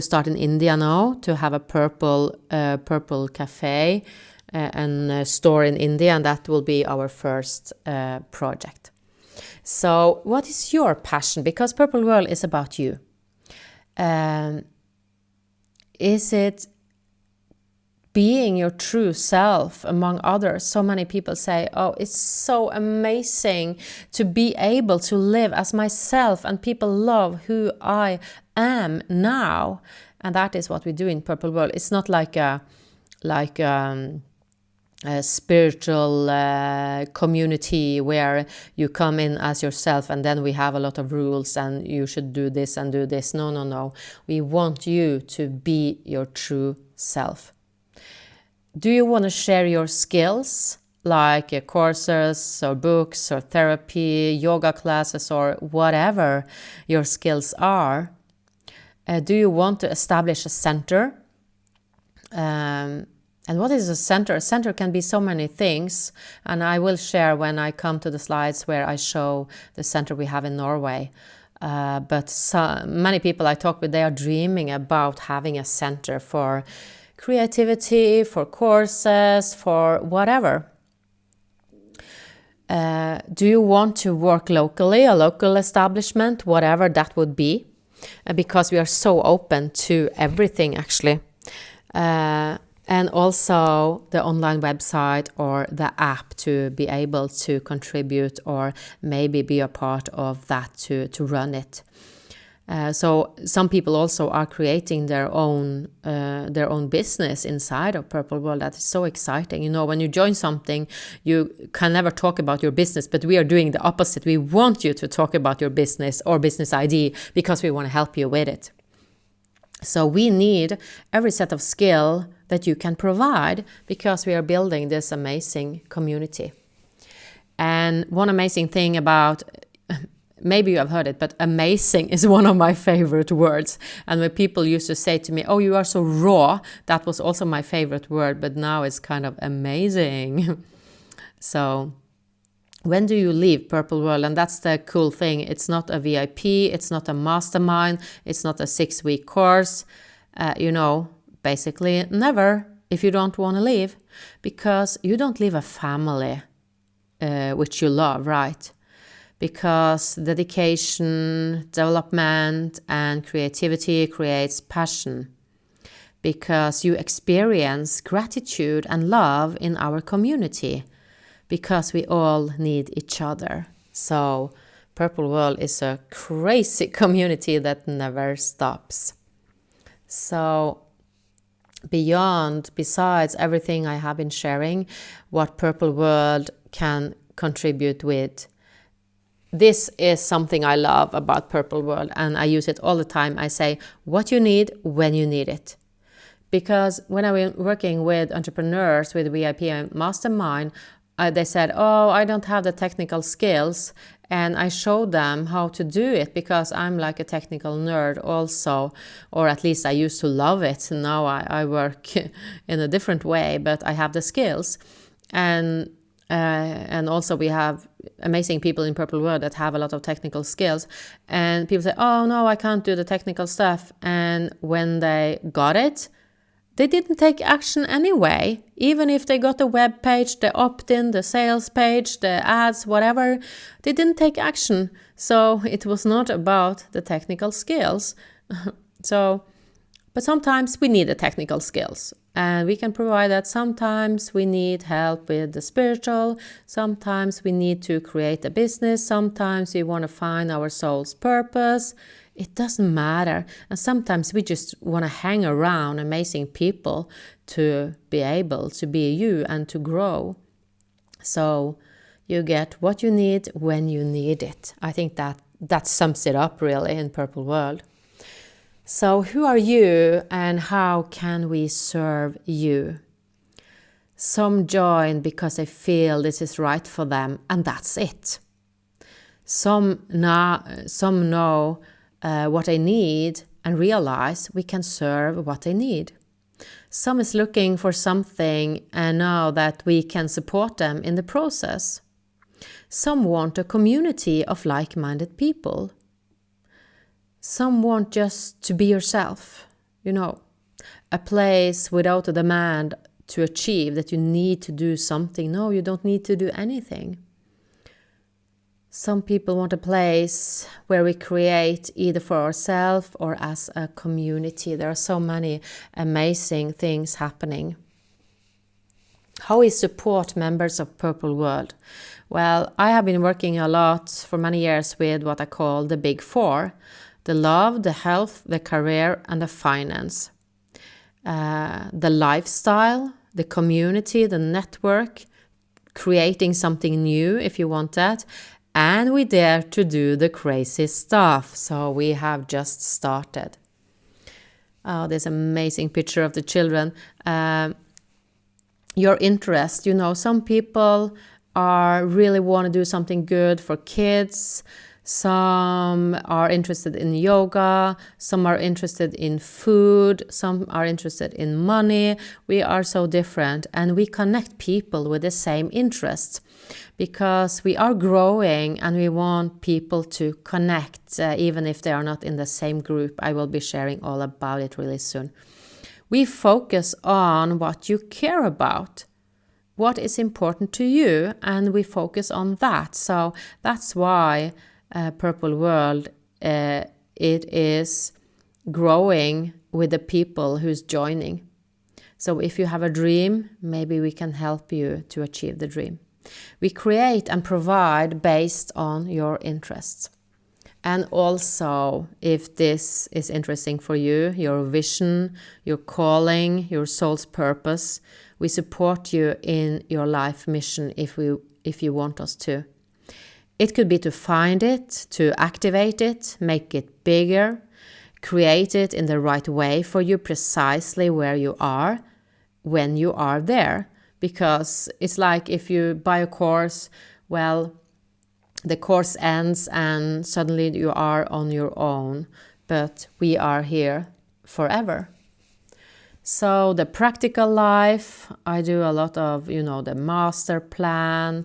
start in India now to have a purple cafe and a store in India, and that will be our first project. So what is your passion? Because Purple World is about you. Is it being your true self among others? So many people say, oh, it's so amazing to be able to live as myself, and people love who I am now. And that is what we do in Purple World. It's not like a spiritual community where you come in as yourself and then we have a lot of rules and you should do this and do this. No. We want you to be your true self. Do you want to share your skills, like courses or books or therapy, yoga classes, or whatever your skills are? Do you want to establish a center? And what is a center? A center can be so many things, and I will share when I come to the slides where I show the center we have in Norway. But many people I talk with, they are dreaming about having a center for creativity, for courses, for whatever. Do you want to work locally, a local establishment, whatever that would be? Because we are so open to everything, actually. And also the online website or the app to be able to contribute or maybe be a part of that to run it. So some people also are creating their own business inside of Purple World. That is so exciting. When you join something, you can never talk about your business, but we are doing the opposite. We want you to talk about your business or business idea because we want to help you with it. So we need every set of skill that you can provide because we are building this amazing community. And one amazing thing about, maybe you have heard it, but amazing is one of my favorite words. And when people used to say to me, oh, you are so raw, that was also my favorite word, but now it's kind of amazing. So when do you leave Purple World? And that's the cool thing. It's not a VIP, it's not a mastermind, it's not a 6-week course. Basically never, if you don't want to leave, because you don't leave a family which you love, right? Because dedication, development, and creativity creates passion. Because you experience gratitude and love in our community. Because we all need each other. So Purple World is a crazy community that never stops. So besides everything I have been sharing, what Purple World can contribute with, this is something I love about Purple World, and I use it all the time. I say what you need when you need it. Because when I was working with entrepreneurs with VIP and Mastermind, they said, oh, I don't have the technical skills. And I showed them how to do it, because I'm like a technical nerd also, or at least I used to love it. Now I work in a different way, but I have the skills. And also we have amazing people in Purple World that have a lot of technical skills. And people say, oh, no, I can't do the technical stuff. And when they got it, they didn't take action anyway. Even if they got the web page, the opt-in, the sales page, the ads, whatever, they didn't take action. So it was not about the technical skills. But sometimes we need the technical skills, and we can provide that. Sometimes we need help with the spiritual. Sometimes we need to create a business. Sometimes we want to find our soul's purpose. It doesn't matter. And sometimes we just want to hang around amazing people to be able to be you and to grow. So you get what you need when you need it. I think that sums it up really in Purple World. So who are you and how can we serve you? Some join because they feel this is right for them, and that's it. Some know what they need and realize we can serve what they need. Some is looking for something and know that we can support them in the process. Some want a community of like-minded people. Some want just to be yourself, a place without a demand to achieve that you need to do something. No, you don't need to do anything. Some people want a place where we create either for ourselves or as a community. There are so many amazing things happening. How we support members of Purple World? Well, I have been working a lot for many years with what I call the Big Four: the love, the health, the career, and the finance. The lifestyle, the community, the network, creating something new if you want that. And we dare to do the crazy stuff. So we have just started. Oh, there's an amazing picture of the children. Your interest, some people really want to do something good for kids. Some are interested in yoga, some are interested in food, some are interested in money. We are so different, and we connect people with the same interests because we are growing and we want people to connect, even if they are not in the same group. I will be sharing all about it really soon. We focus on what you care about, what is important to you, and we focus on that. So that's why Purple World, it is growing with the people who's joining. So if you have a dream, maybe we can help you to achieve the dream. We create and provide based on your interests. And also, if this is interesting for you, your vision, your calling, your soul's purpose, we support you in your life mission if you want us to. It could be to find it, to activate it, make it bigger, create it in the right way for you, precisely where you are, when you are there. Because it's like if you buy a course, well, the course ends and suddenly you are on your own, but we are here forever. So the practical life, I do a lot of, the master plan,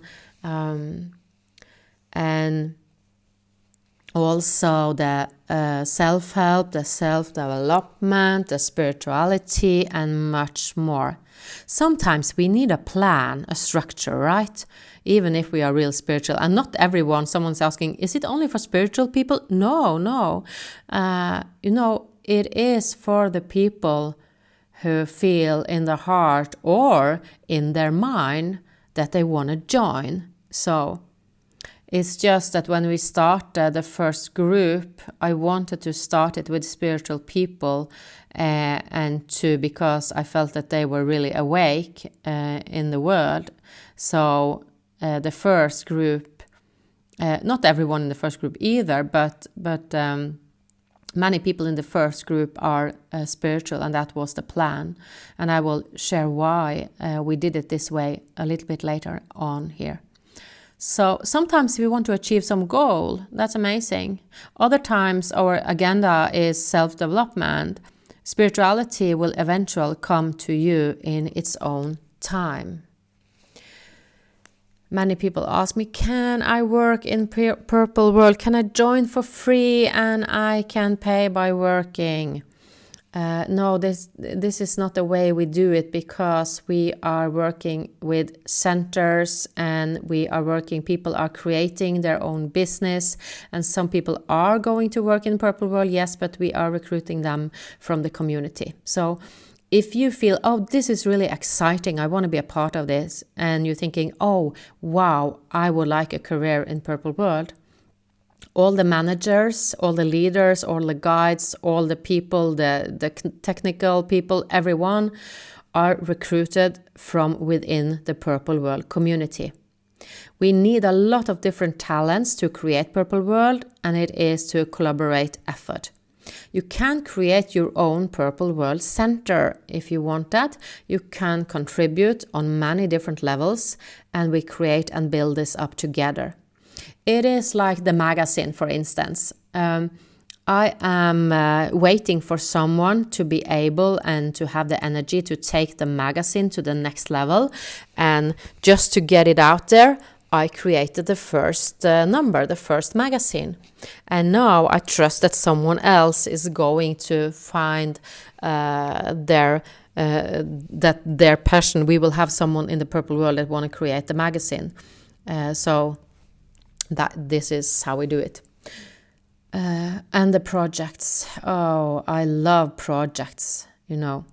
and also the self-help, the self-development, the spirituality, and much more. Sometimes we need a plan, a structure, right? Even if we are real spiritual. And not everyone, someone's asking, is it only for spiritual people? No. It is for the people who feel in their heart or in their mind that they want to join. So it's just that when we started the first group, I wanted to start it with spiritual people, because I felt that they were really awake in the world. So the first group Not everyone in the first group either, but many people in the first group are spiritual, and that was the plan. And I will share why we did it this way a little bit later on here. So sometimes we want to achieve some goal. That's amazing. Other times our agenda is self-development. Spirituality will eventually come to you in its own time. Many people ask me, can I work in Purple World? Can I join for free and I can pay by working? No, this is not the way we do it, because we are working with centers and people are creating their own business, and some people are going to work in Purple World, yes, but we are recruiting them from the community. So if you feel, oh, this is really exciting, I want to be a part of this, and you're thinking, oh, wow, I would like a career in Purple World, all the managers, all the leaders, all the guides, all the people, the technical people, everyone are recruited from within the Purple World community. We need a lot of different talents to create Purple World, and it is to collaborate effort. You can create your own Purple World Center if you want that. You can contribute on many different levels, and we create and build this up together. It is like the magazine, for instance. I am waiting for someone to be able and to have the energy to take the magazine to the next level. And just to get it out there, I created the first number, the first magazine. And now I trust that someone else is going to find their passion. We will have someone in the Purple World that want to create the magazine. So this is how we do it. And the projects. Oh, I love projects, you know.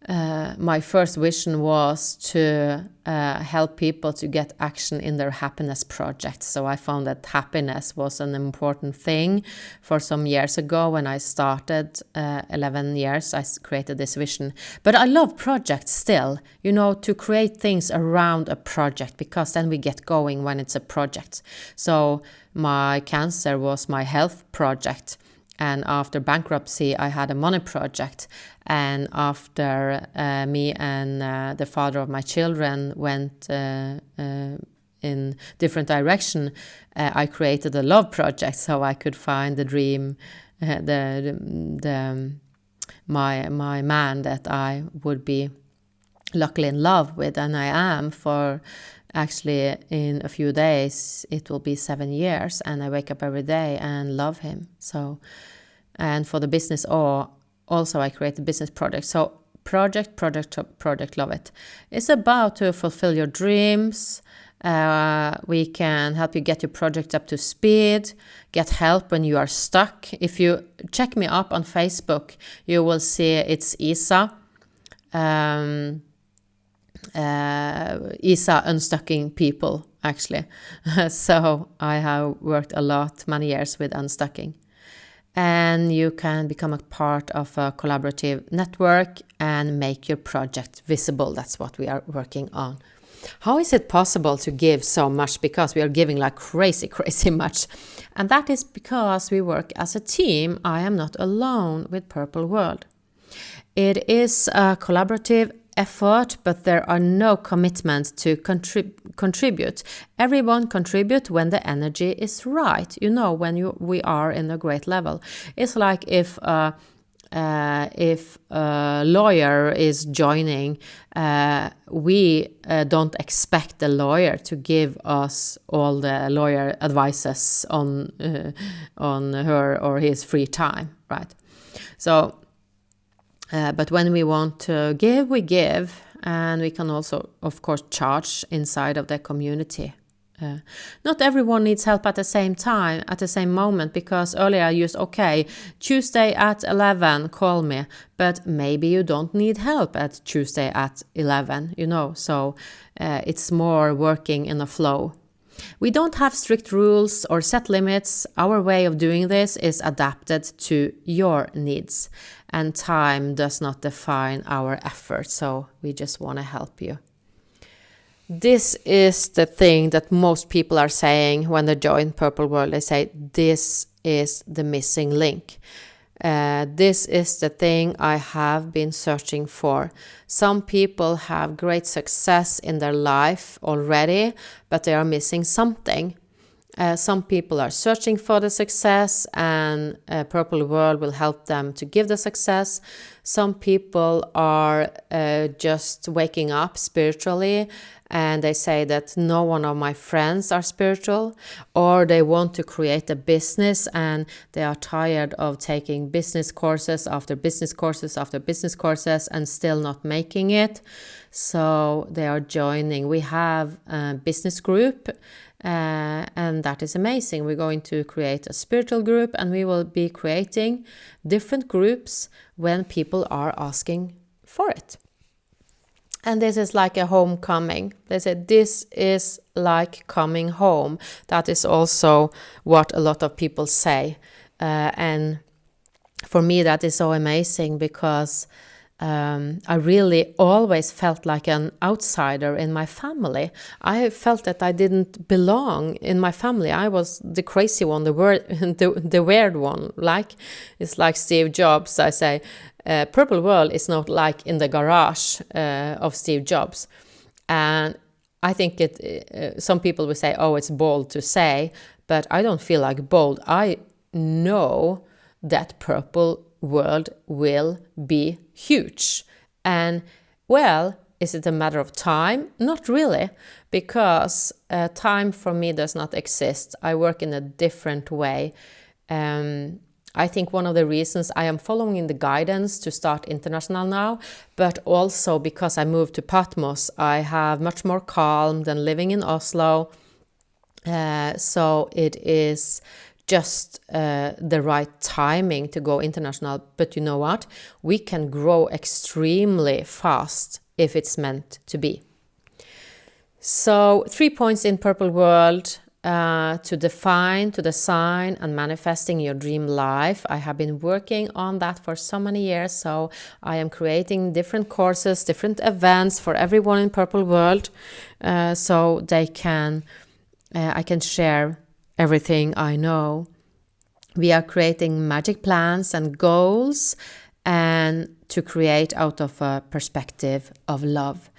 My first vision was to help people to get action in their happiness projects. So I found that happiness was an important thing for some years ago when I started 11 years. I created this vision. But I love projects still, you know, to create things around a project, because then we get going when it's a project. So my cancer was my health project. And after bankruptcy, I had a money project. And after me and the father of my children went in different direction, I created a love project so I could find the dream, my man that I would be luckily in love with, and I am for. Actually, in a few days, it will be 7 years, and I wake up every day and love him. So, and for the business, also I create a business project. So, project, love it. It's about to fulfill your dreams. We can help you get your project up to speed, get help when you are stuck. If you check me up on Facebook, you will see it's Isa. Isa Unstucking People, actually. So I have worked a lot, many years with unstucking. And you can become a part of a collaborative network and make your project visible. That's what we are working on. How is it possible to give so much? Because we are giving like crazy much. And that is because we work as a team. I am not alone with Purple World. It is a collaborative effort, but there are no commitments to contribute. Everyone contribute when the energy is right. You know, when we are in a great level. It's like if a lawyer is joining, we don't expect the lawyer to give us all the lawyer advices on her or his free time, right? So. But when we want to give, we give, and we can also, of course, charge inside of the community. Not everyone needs help at the same time, at the same moment, because earlier I used, okay, Tuesday at 11, call me, but maybe you don't need help at Tuesday at 11, you know, so it's more working in a flow. We don't have strict rules or set limits. Our way of doing this is adapted to your needs, and time does not define our effort, so we just want to help you. this is the thing that most people are saying when they join Purple World. They say, this is the missing link. This is the thing I have been searching for. Some people have great success in their life already, but they are missing something. Some people are searching for the success, and Purple World will help them to give the success. Some people are just waking up spiritually, and they say that no one of my friends are spiritual, or they want to create a business and they are tired of taking business courses after business courses after business courses and still not making it. So they are joining. We have a business group, and that is amazing. We're going to create a spiritual group, and we will be creating different groups when people are asking for it. And this is like a homecoming. They said this is like coming home. That is also what a lot of people say. And for me, that is so amazing, because I really always felt like an outsider in my family. I felt that I didn't belong in my family. I was the crazy one, the weird one. It's like Steve Jobs. I say, Purple World is not like in the garage of Steve Jobs. And I think some people will say, oh, it's bold to say, but I don't feel like bold. I know that Purple World will be huge. And well, is it a matter of time? Not really, because time for me does not exist. I work in a different way. I think one of the reasons I am following the guidance to start international now, but also because I moved to Patmos, I have much more calm than living in Oslo. So it is just the right timing to go international. But you know what? We can grow extremely fast if it's meant to be. So 3 points in Purple World: to define, to design, and manifesting your dream life. I have been working on that for so many years, so I am creating different courses, different events for everyone in Purple World, so I can share everything I know. We are creating magic plans and goals, and to create out of a perspective of love.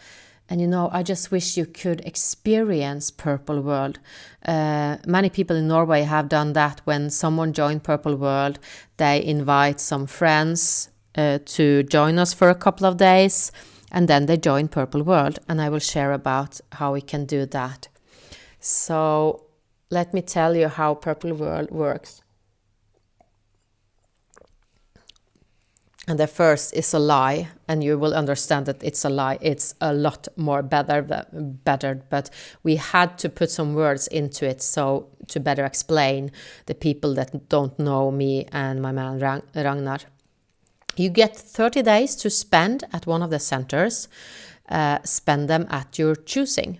And you know, I just wish you could experience Purple World. Many people in Norway have done that. When someone joined Purple World, they invite some friends to join us for a couple of days, and then they join Purple World. And I will share about how we can do that. So let me tell you how Purple World works. And the first is a lie, and you will understand that it's a lie. It's a lot more better, but we had to put some words into it so to better explain the people that don't know me and my man Ragnar. You get 30 days to spend at one of the centers. Spend them at your choosing.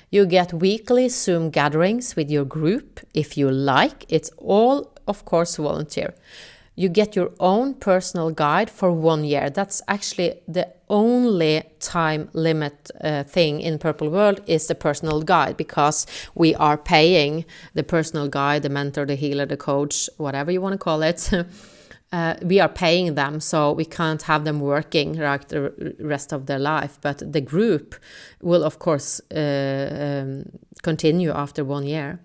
You get weekly Zoom gatherings with your group if you like. It's all, of course, volunteer. You get your own personal guide for 1 year. That's actually the only time limit thing in Purple World is the personal guide, because we are paying the personal guide, the mentor, the healer, the coach, whatever you want to call it. We are paying them, so we can't have them working like the rest of their life. But the group will, of course, continue after 1 year.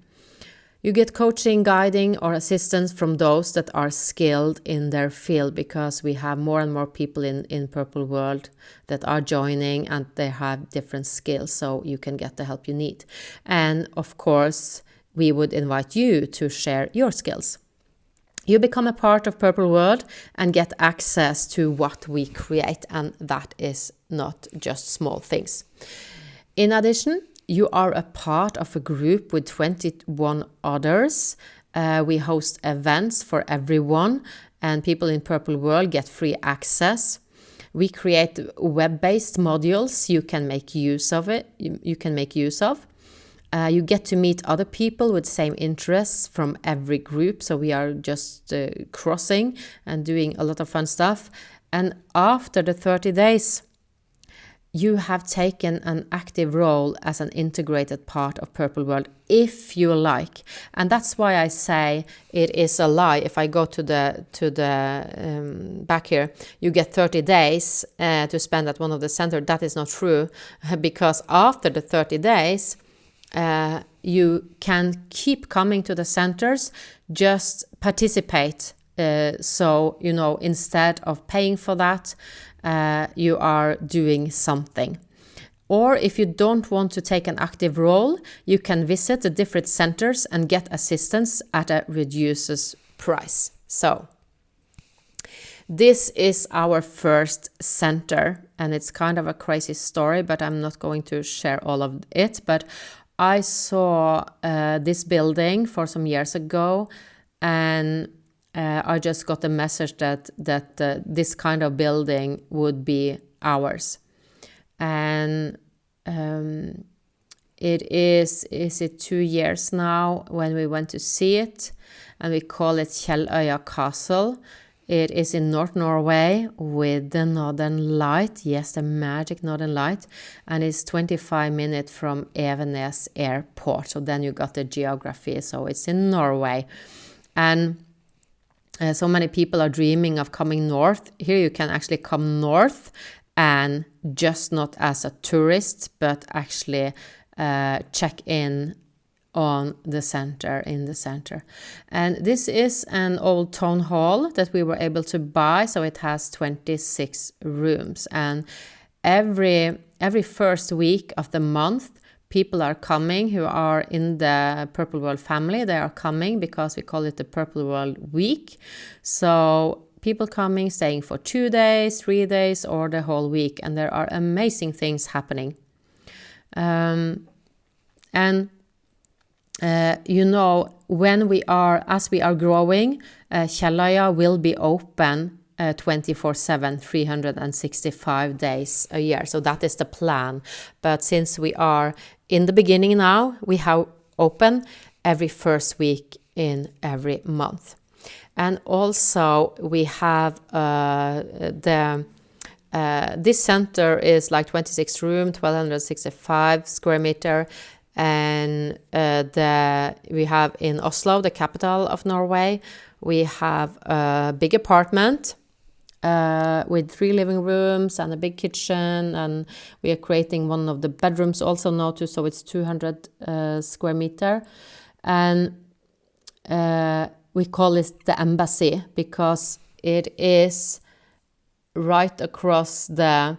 You get coaching, guiding, or assistance from those that are skilled in their field, because we have more and more people in Purple World that are joining, and they have different skills, so you can get the help you need. And of course, we would invite you to share your skills. You become a part of Purple World and get access to what we create, and that is not just small things. In addition, you are a part of a group with 21 others. We host events for everyone, and people in Purple World get free access. We create web-based modules you can make use of. You get to meet other people with same interests from every group, so we are just crossing and doing a lot of fun stuff. And after the 30 days, you have taken an active role as an integrated part of Purple World, if you like. And that's why I say it is a lie. If I go to the back here, you get 30 days to spend at one of the centers. That is not true, because after the 30 days, you can keep coming to the centers, just participate. So, you know, instead of paying for that, you are doing something. Or if you don't want to take an active role, you can visit the different centers and get assistance at a reduced price. So this is our first center, and it's kind of a crazy story, but I'm not going to share all of it. But I saw this building for some years ago, and I just got a message that this kind of building would be ours. And it is it 2 years now when we went to see it, and we call it Kjelløya Castle. It is in North Norway with the Northern Light, yes, the magic Northern Light, and it's 25 minutes from Evenes Airport. So then you got the geography, so it's in Norway. And so many people are dreaming of coming north. Here you can actually come north, and just not as a tourist, but actually check in on the center, in the center. And this is an old town hall that we were able to buy, so it has 26 rooms. And every first week of the month, people are coming who are in the Purple World family. They are coming because we call it the Purple World Week. So people coming, staying for 2 days, 3 days, or the whole week. And there are amazing things happening. You know, as we are growing, Kjelløya will be open 24/7, 365 days a year. So that is the plan. But since we are in the beginning now, we have open every first week in every month. And also we have this center is like 26 room, 1,265 square meter. And we have in Oslo, the capital of Norway, we have a big apartment with 3 living rooms and a big kitchen, and we are creating one of the bedrooms also now too, so it's 200 square meter. And we call it the embassy because it is right across the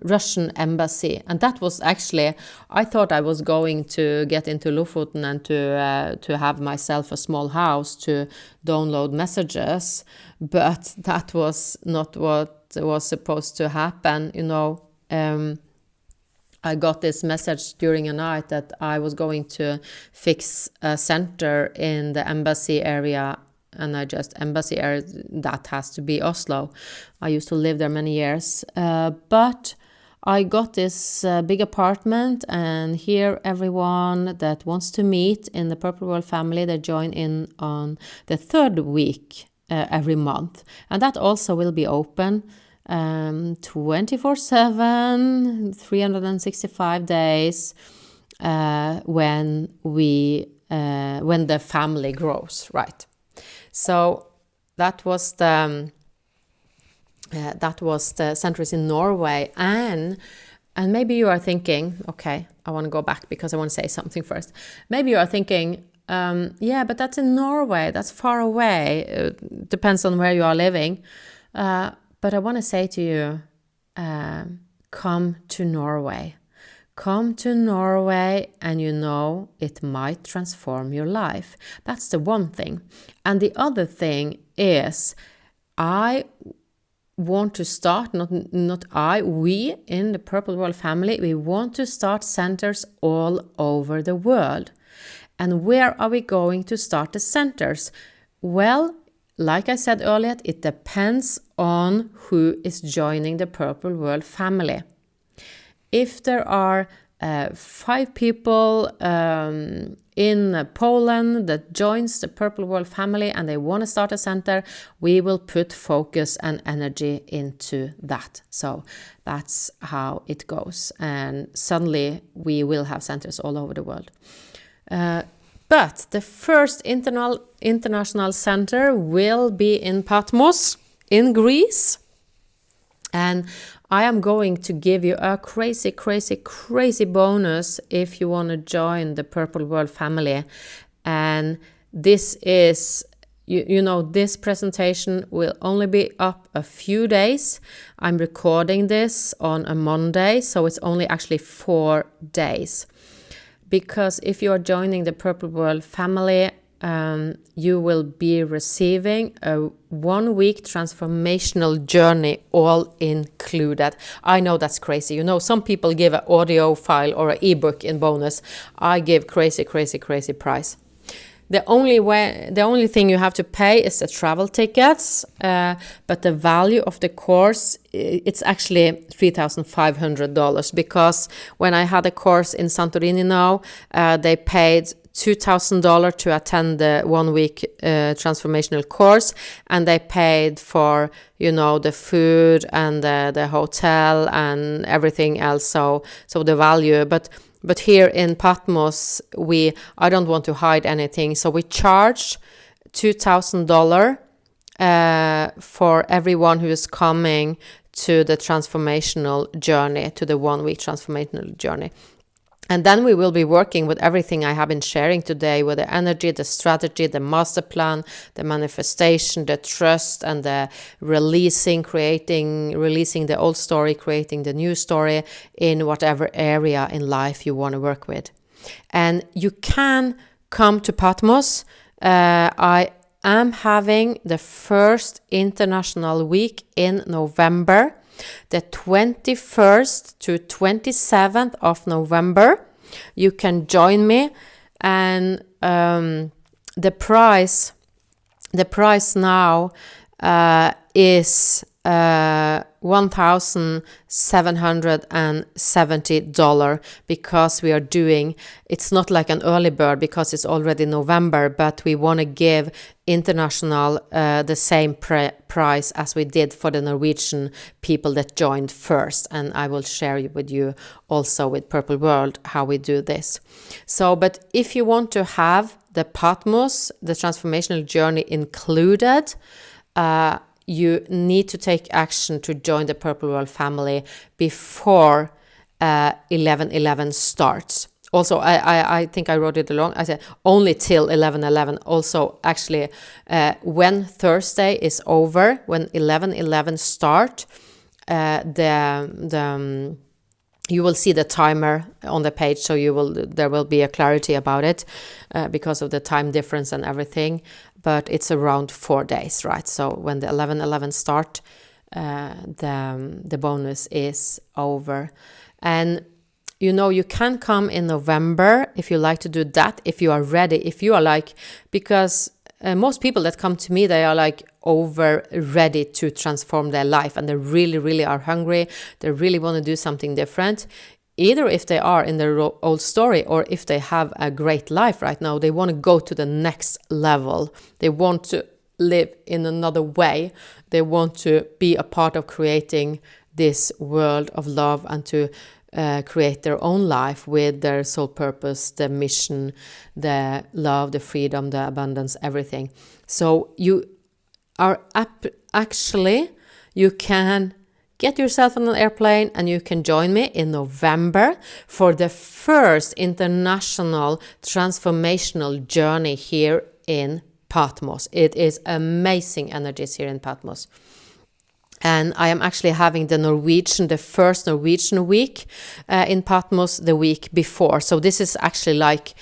Russian embassy. And that was actually, I thought I was going to get into Lofoten and to have myself a small house to download messages, but that was not what was supposed to happen. You know, I got this message during a night that I was going to fix a center in the embassy area. And embassy area, that has to be Oslo. I used to live there many years. But I got this big apartment, and here everyone that wants to meet in the Purple World family, they join in on the 3rd week every month. And that also will be open 24/7, 365 days when the family grows, right? So that was the centers in Norway, and maybe you are thinking, okay, I want to go back because I want to say something first. Maybe you are thinking, yeah, but that's in Norway, that's far away. Depends on where you are living. But I want to say to you, come to Norway. Come to Norway, and you know it might transform your life. That's the one thing. And the other thing is, I want to start, we in the Purple World family, we want to start centers all over the world. And where are we going to start the centers? Well, like I said earlier, it depends on who is joining the Purple World family. If there are 5 people in Poland that joins the Purple World family and they want to start a center, we will put focus and energy into that. So that's how it goes. And suddenly we will have centers all over the world. But the first international center will be in Patmos in Greece. And I am going to give you a crazy, crazy, crazy bonus if you want to join the Purple World family. And this is, you know, this presentation will only be up a few days. I'm recording this on a Monday, so it's only actually 4 days. Because if you are joining the Purple World family, you will be receiving a 1-week transformational journey all included. I know that's crazy. You know, some people give an audio file or an ebook in bonus. I give crazy, crazy, crazy price. The only thing you have to pay is the travel tickets, but the value of the course, it's actually $3,500, because when I had a course in Santorini now, they paid $2,000 to attend the 1-week transformational course, and they paid for, you know, the food and the hotel and everything else. So the value, but here in Patmos, I don't want to hide anything, so we charge $2,000 for everyone who is coming to the transformational journey, to the 1-week transformational journey. And then we will be working with everything I have been sharing today, with the energy, the strategy, the master plan, the manifestation, the trust, and the releasing the old story, creating the new story in whatever area in life you want to work with. And you can come to Patmos. I am having the first international week in November. The 21st to 27th of November, you can join me, and the price now is $1,770, because we are doing, it's not like an early bird because it's already November, but we want to give international the same price as we did for the Norwegian people that joined first. And I will share with you also with Purple World how we do this. So, but if you want to have the Patmos, the transformational journey included, you need to take action to join the Purple World family before 11/11 starts. Also, I think I wrote it along. I said only till 11/11. Also, actually, when Thursday is over, when 11/11 start, you will see the timer on the page, so there will be a clarity about it because of the time difference and everything. But it's around 4 days, right? So when the 11/11 start, the bonus is over. And you know, you can come in November if you like to do that, if you are ready, if you are like, because most people that come to me, they are like over ready to transform their life, and they really, really are hungry. They really want to do something different. Either if they are in their old story, or if they have a great life right now, they want to go to the next level. They want to live in another way. They want to be a part of creating this world of love, and to create their own life with their soul purpose, the mission, the love, the freedom, the abundance, everything. So you are you can get yourself on an airplane and you can join me in November for the first international transformational journey here in Patmos. It is amazing energies here in Patmos. And I am actually having the first Norwegian week in Patmos the week before. So this is actually like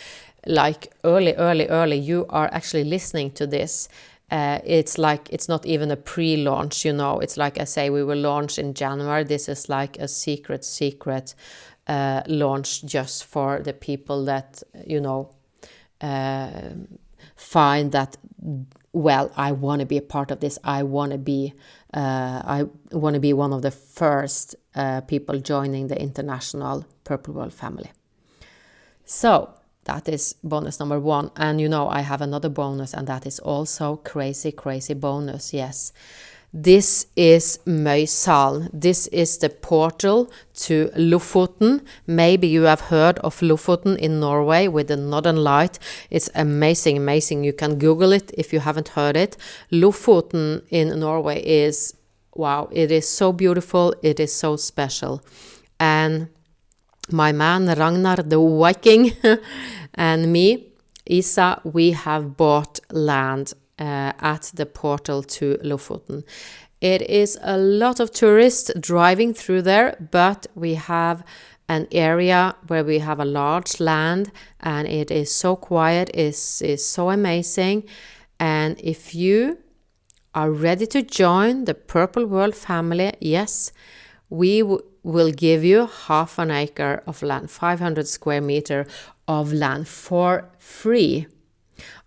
early. You are actually listening to this. It's not even a pre-launch, you know. It's like I say, we will launch in January. This is like a secret launch just for the people that, you know, find that well, I want to be a part of this. I want to be one of the first people joining the international Purple World family. So that is bonus number 1. And I have another bonus, and that is also crazy bonus. Yes. This is Møysalen. This is the portal to Lofoten. Maybe you have heard of Lofoten in Norway with the Northern Light. It's amazing. You can Google it if you haven't heard it. Lofoten in Norway is, wow, it is so beautiful. It is so special. And my man Ragnar the Viking and me, Isa, we have bought land at the portal to Lofoten. It is a lot of tourists driving through there, but we have an area where we have a large land, and it is so quiet, is so amazing. And if you are ready to join the Purple World family, yes, we will give you half an acre of land, 500 square meter of land for free.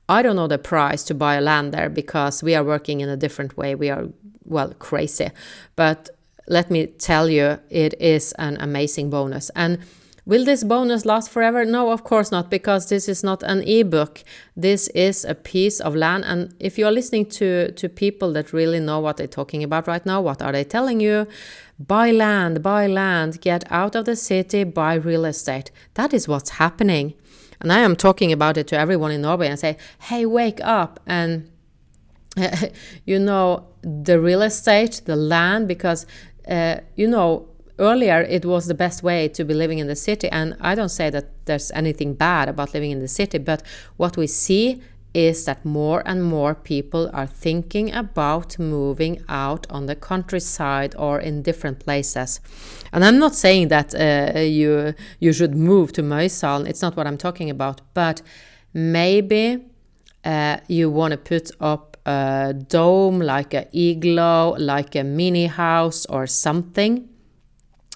I don't know the price to buy land there because we are working in a different way. We are, well, crazy. But let me tell you, it is an amazing bonus. And will this bonus last forever? No, of course not, because this is not an ebook. This is a piece of land. And if you are listening to people that really know what they're talking about right now, what are they telling you? Buy land, get out of the city, buy real estate. That is what's happening. And I am talking about it to everyone in Norway and say, hey, wake up. And, the real estate, the land, because, earlier it was the best way to be living in the city. And I don't say that there's anything bad about living in the city, but what we see is that more and more people are thinking about moving out on the countryside or in different places. And I'm not saying that you should move to Møysalen. It's not what I'm talking about. But maybe you want to put up a dome, like an igloo, like a mini house or something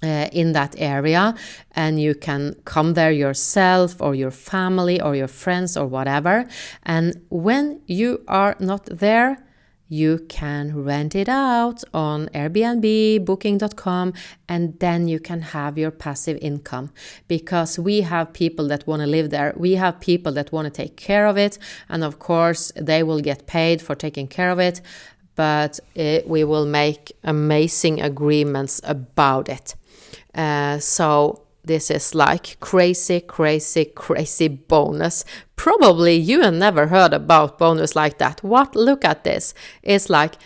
in that area, and you can come there yourself or your family or your friends or whatever. And when you are not there, you can rent it out on Airbnb, booking.com, and then you can have your passive income, because we have people that want to live there. We have people that want to take care of it, and of course they will get paid for taking care of it, but we will make amazing agreements about it. So this is like crazy bonus. Probably you have never heard about bonus like that. What? Look at this. It's like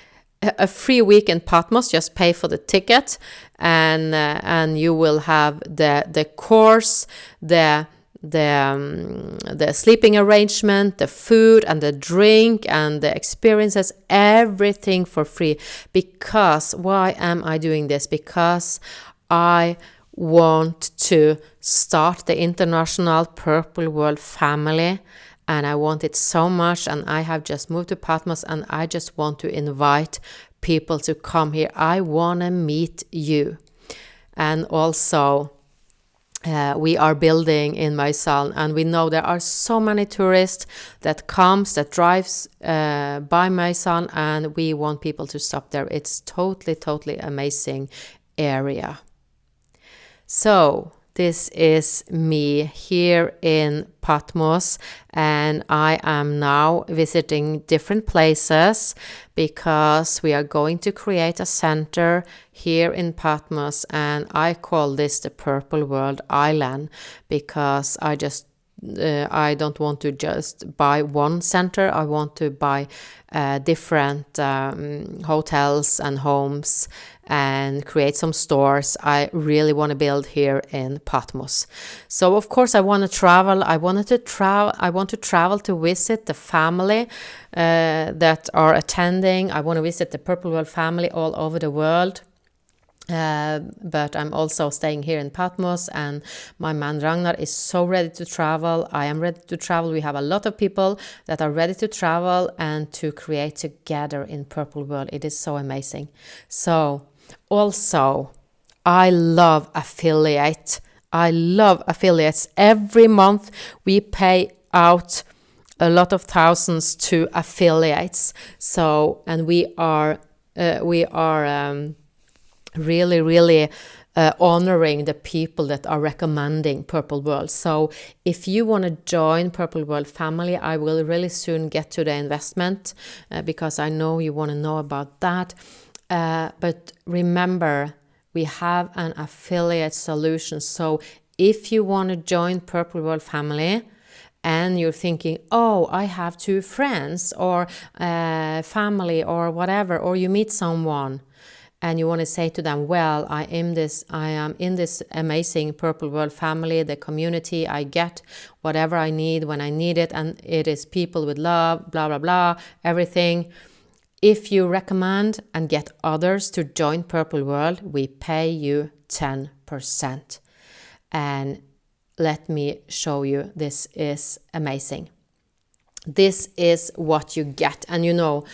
a free week in Patmos. Just pay for the ticket, and you will have the course, the sleeping arrangement, the food and the drink and the experiences, everything for free. Because why am I doing this? Because I want to start the international Purple World family, and I want it so much. And I have just moved to Patmos, and I just want to invite people to come here. I want to meet you. And also, we are building in Møysalen, and we know there are so many tourists that drives by Møysalen, and we want people to stop there. It's totally amazing area. So this is me here in Patmos, and I am now visiting different places because we are going to create a center here in Patmos, and I call this the Purple World Island because I don't want to just buy one center. I want to buy different hotels and homes and create some stores. I really want to build here in Patmos. So of course I want to travel. I want to travel to visit the family that are attending. I want to visit the Purple World family all over the world. But I'm also staying here in Patmos, and my man Ragnar is so ready to travel. I am ready to travel. We have a lot of people that are ready to travel and to create together in Purple World. It is so amazing. So also, I love affiliates. Every month we pay out a lot of thousands to affiliates. So, and we are really, really honoring the people that are recommending Purple World. So if you want to join Purple World family, I will really soon get to the investment because I know you want to know about that. But remember, we have an affiliate solution. So if you want to join Purple World family, and you're thinking, oh, I have 2 friends or family or whatever, or you meet someone and you want to say to them, well, I am in this amazing Purple World family, the community, I get whatever I need when I need it, and it is people with love, blah, blah, blah, everything. If you recommend and get others to join Purple World, we pay you 10%. And let me show you, this is amazing. This is what you get. And you know,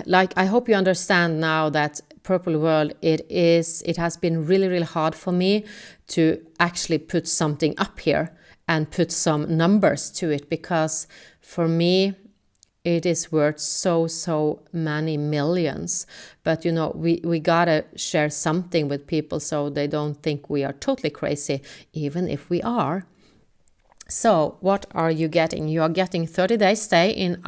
like, I hope you understand now that Purple World, it has been really, really hard for me to actually put something up here and put some numbers to it, because for me, it is worth so many millions. But you know, we gotta share something with people so they don't think we are totally crazy, even if we are. So what are you getting? You are getting 30 days stay in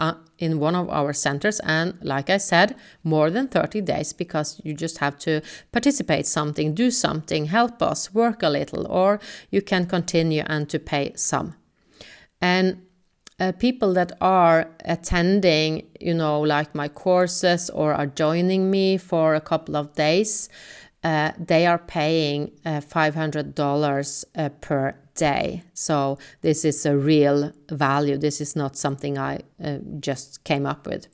one of our centers, and like I said, more than 30 days, because you just have to participate something, do something, help us, work a little, or you can continue and to pay some. And people that are attending, you know, like my courses or are joining me for a couple of days, they are paying $500 per day. So this is a real value. This is not something I just came up with.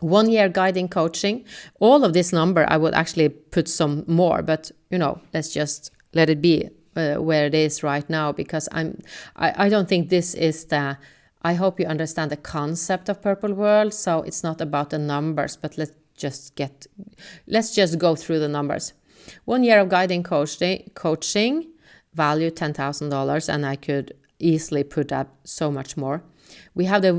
1 year guiding coaching. All of this number, I would actually put some more, but you know, let's just let it be where it is right now, because I don't think this is I hope you understand the concept of Purple World. So it's not about the numbers, but let's just go through the numbers. 1 year of guiding coaching, value $10,000, and I could easily put up so much more. We have the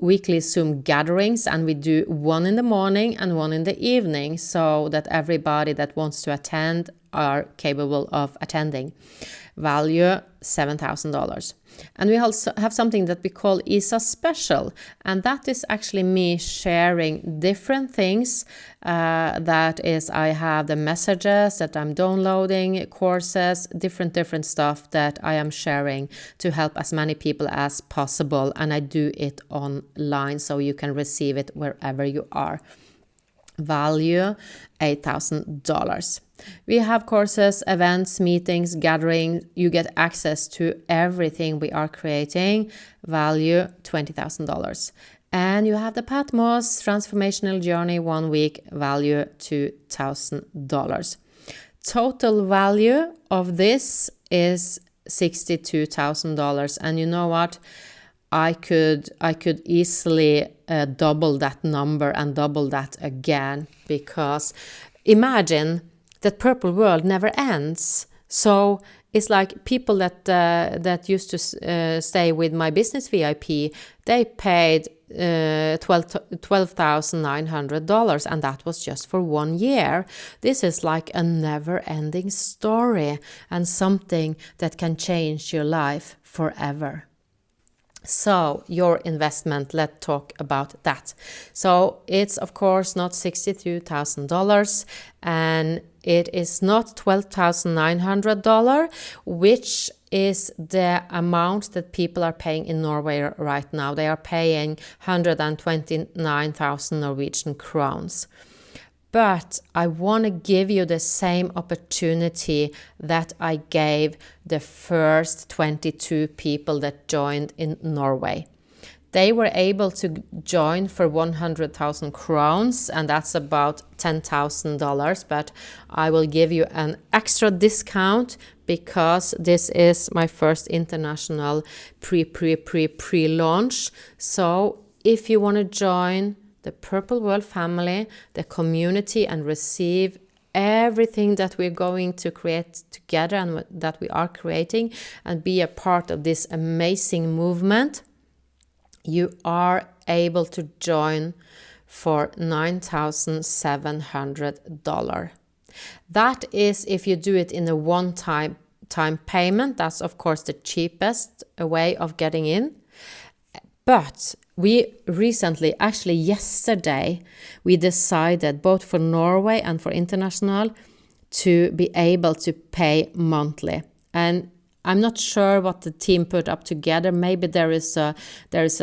weekly Zoom gatherings, and we do one in the morning and one in the evening, so that everybody that wants to attend are capable of attending. Value $7,000. And we also have something that we call ISA Special, and that is actually me sharing different things. That is, I have the messages that I'm downloading, courses, different stuff that I am sharing to help as many people as possible, and I do it online so you can receive it wherever you are. Value $8,000. We have courses, events, meetings, gatherings. You get access to everything we are creating. Value $20,000. And you have the Patmos Transformational Journey 1 week. Value $2,000. Total value of this is $62,000. And you know what? I could easily double that number and double that again, because imagine that Purple World never ends. So it's like people that used to stay with my business VIP, they paid $12,900, and that was just for 1 year. This is like a never-ending story, and something that can change your life forever. So your investment, let's talk about that. So it's of course not $62,000, and it is not $12,900, which is the amount that people are paying in Norway right now. They are paying 129,000 Norwegian crowns. But I want to give you the same opportunity that I gave the first 22 people that joined in Norway. They were able to join for 100,000 crowns, and that's about $10,000. But I will give you an extra discount because this is my first international pre-launch. So if you want to join the Purple World family, the community, and receive everything that we're going to create together and that we are creating, and be a part of this amazing movement, you are able to join for $9,700. That is if you do it in a one-time payment. That's of course the cheapest way of getting in. But we recently, actually yesterday, we decided both for Norway and for international to be able to pay monthly. And I'm not sure what the team put up together. Maybe there is a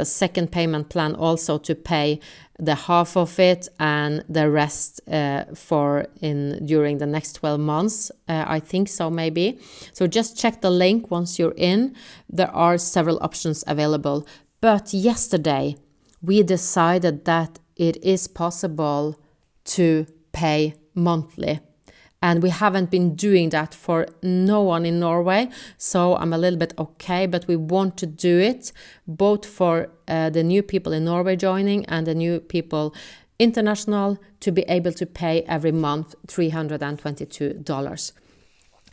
second payment plan also to pay the half of it and the rest during the next 12 months. I think so, maybe. So just check the link once you're in. There are several options available. But yesterday we decided that it is possible to pay monthly. And we haven't been doing that for no one in Norway, so I'm a little bit okay, but we want to do it both for the new people in Norway joining and the new people international to be able to pay every month $322.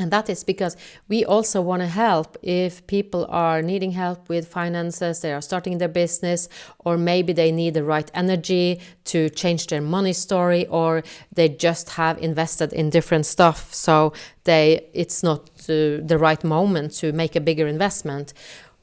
And that is because we also want to help if people are needing help with finances, they are starting their business, or maybe they need the right energy to change their money story, or they just have invested in different stuff. So it's not the right moment to make a bigger investment.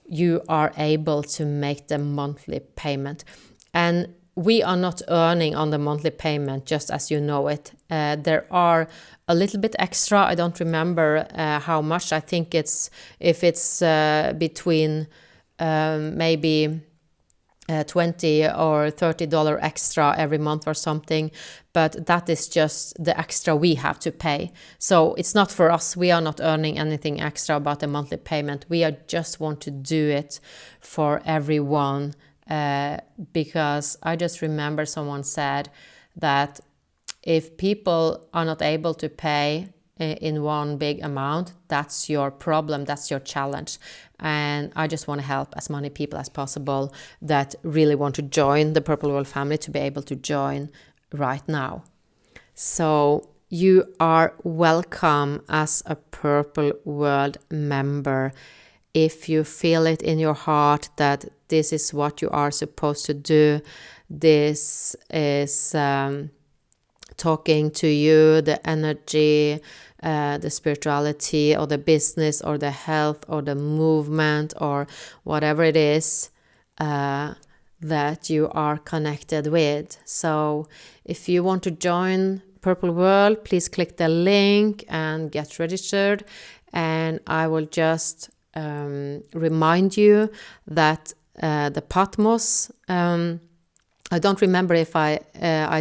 You are able to make the monthly payment. And we are not earning on the monthly payment, just as you know it. There are a little bit extra. I don't remember how much. I think if it's between maybe $20 or $30 extra every month or something, but that is just the extra we have to pay. So it's not for us. We are not earning anything extra about the monthly payment. We just want to do it for everyone. Because I just remember someone said that if people are not able to pay in one big amount, that's your problem, that's your challenge. And I just want to help as many people as possible that really want to join the Purple World family to be able to join right now. So you are welcome as a Purple World member. If you feel it in your heart that this is what you are supposed to do, this is talking to you, the energy, the spirituality, or the business, or the health, or the movement, or whatever it is that you are connected with. So if you want to join Purple World, please click the link and get registered. And I will just remind you that the Patmos, I don't remember if I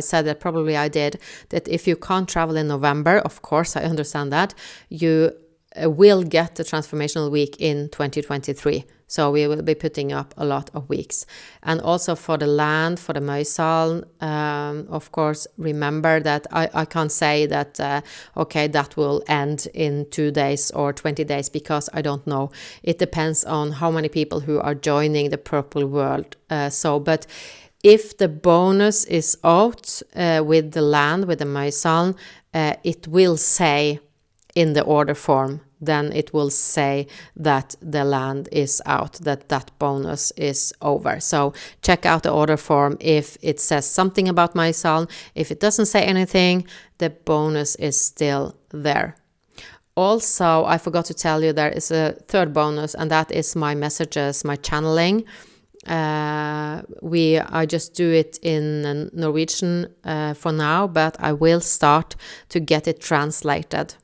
said that, probably I did, that if you can't travel in November, of course I understand that, you will get the Transformational Week in 2023. So we will be putting up a lot of weeks. And also for the land, for the Møysalen, of course, remember that I can't say that, okay, that will end in 2 days or 20 days, because I don't know. It depends on how many people who are joining the Purple World. But if the bonus is out with the land, with the Møysalen, it will say in the order form, then it will say that the land is out, that bonus is over. So check out the order form if it says something about Møysalen. If it doesn't say anything, the bonus is still there. Also, I forgot to tell you there is a third bonus, and that is my messages, my channeling. I just do it in Norwegian for now, but I will start to get it translated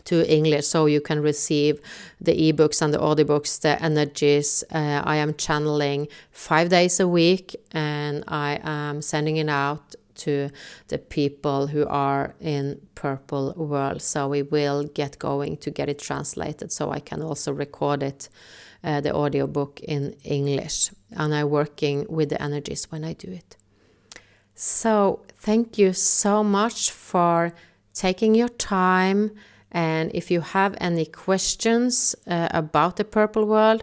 to English, so you can receive the ebooks and the audiobooks, the energies. I am channeling 5 days a week, and I am sending it out to the people who are in Purple World. So we will get going to get it translated, so I can also record it, the audiobook in English. And I'm working with the energies when I do it. So thank you so much for taking your time. And if you have any questions about the Purple World,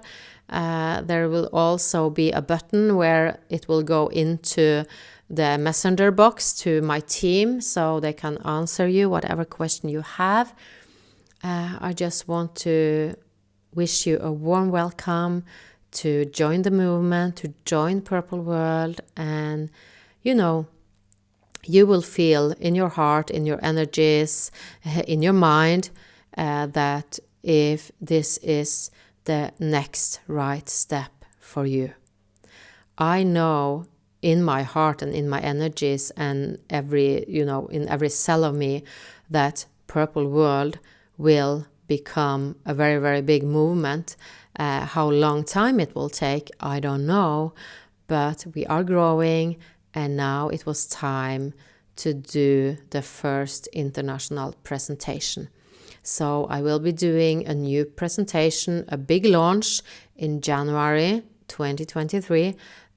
there will also be a button where it will go into the messenger box to my team, so they can answer you whatever question you have. I just want to wish you a warm welcome to join the movement, to join Purple World, and you will feel in your heart, in your energies, in your mind, that if this is the next right step for you. I know in my heart and in my energies and in every cell of me that Purple World will become a very, very big movement. How long time it will take, I don't know, but we are growing, and now it was time to do the first international presentation. So I will be doing a new presentation, a big launch in January 2023,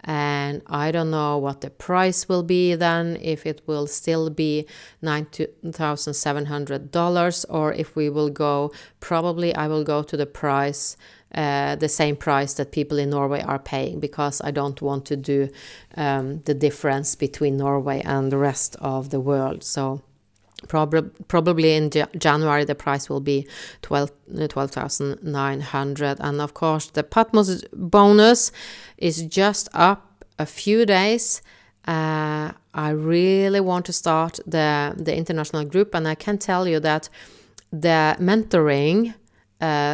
and I don't know what the price will be then, if it will still be $9,700 or if we will go, probably I will go to the price, the same price that people in Norway are paying, because I don't want to do the difference between Norway and the rest of the world. So probably in January the price will be 12,900, and of course the Patmos bonus is just up a few days. I really want to start the international group, and I can tell you that the mentoring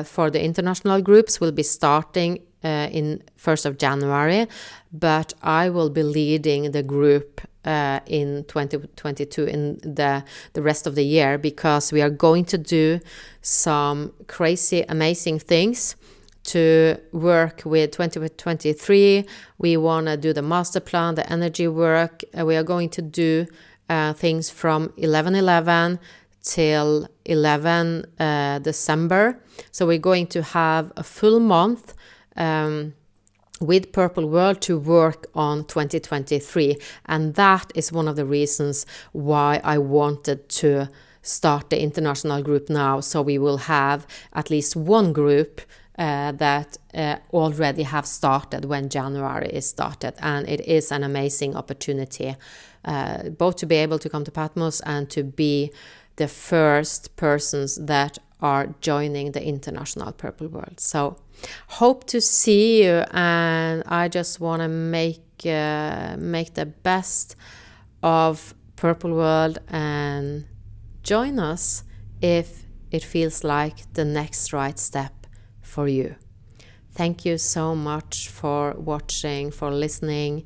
for the international groups will be starting in 1st of January, but I will be leading the group in 2022 in the rest of the year, because we are going to do some crazy amazing things to work with 2023. We want to do the master plan, the energy work. We are going to do things from 11/11 till 11 December. So we're going to have a full month with Purple World to work on 2023. And that is one of the reasons why I wanted to start the international group now. So we will have at least one group that already have started when January is started. And it is an amazing opportunity, both to be able to come to Patmos and to be the first persons that are joining the international Purple World. So hope to see you, and I just want to make the best of Purple World and join us if it feels like the next right step for you. Thank you so much for watching, for listening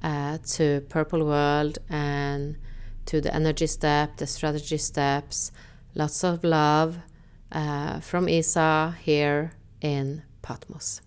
to Purple World and to the energy step, the strategy steps. Lots of love from Isa here in Patmos.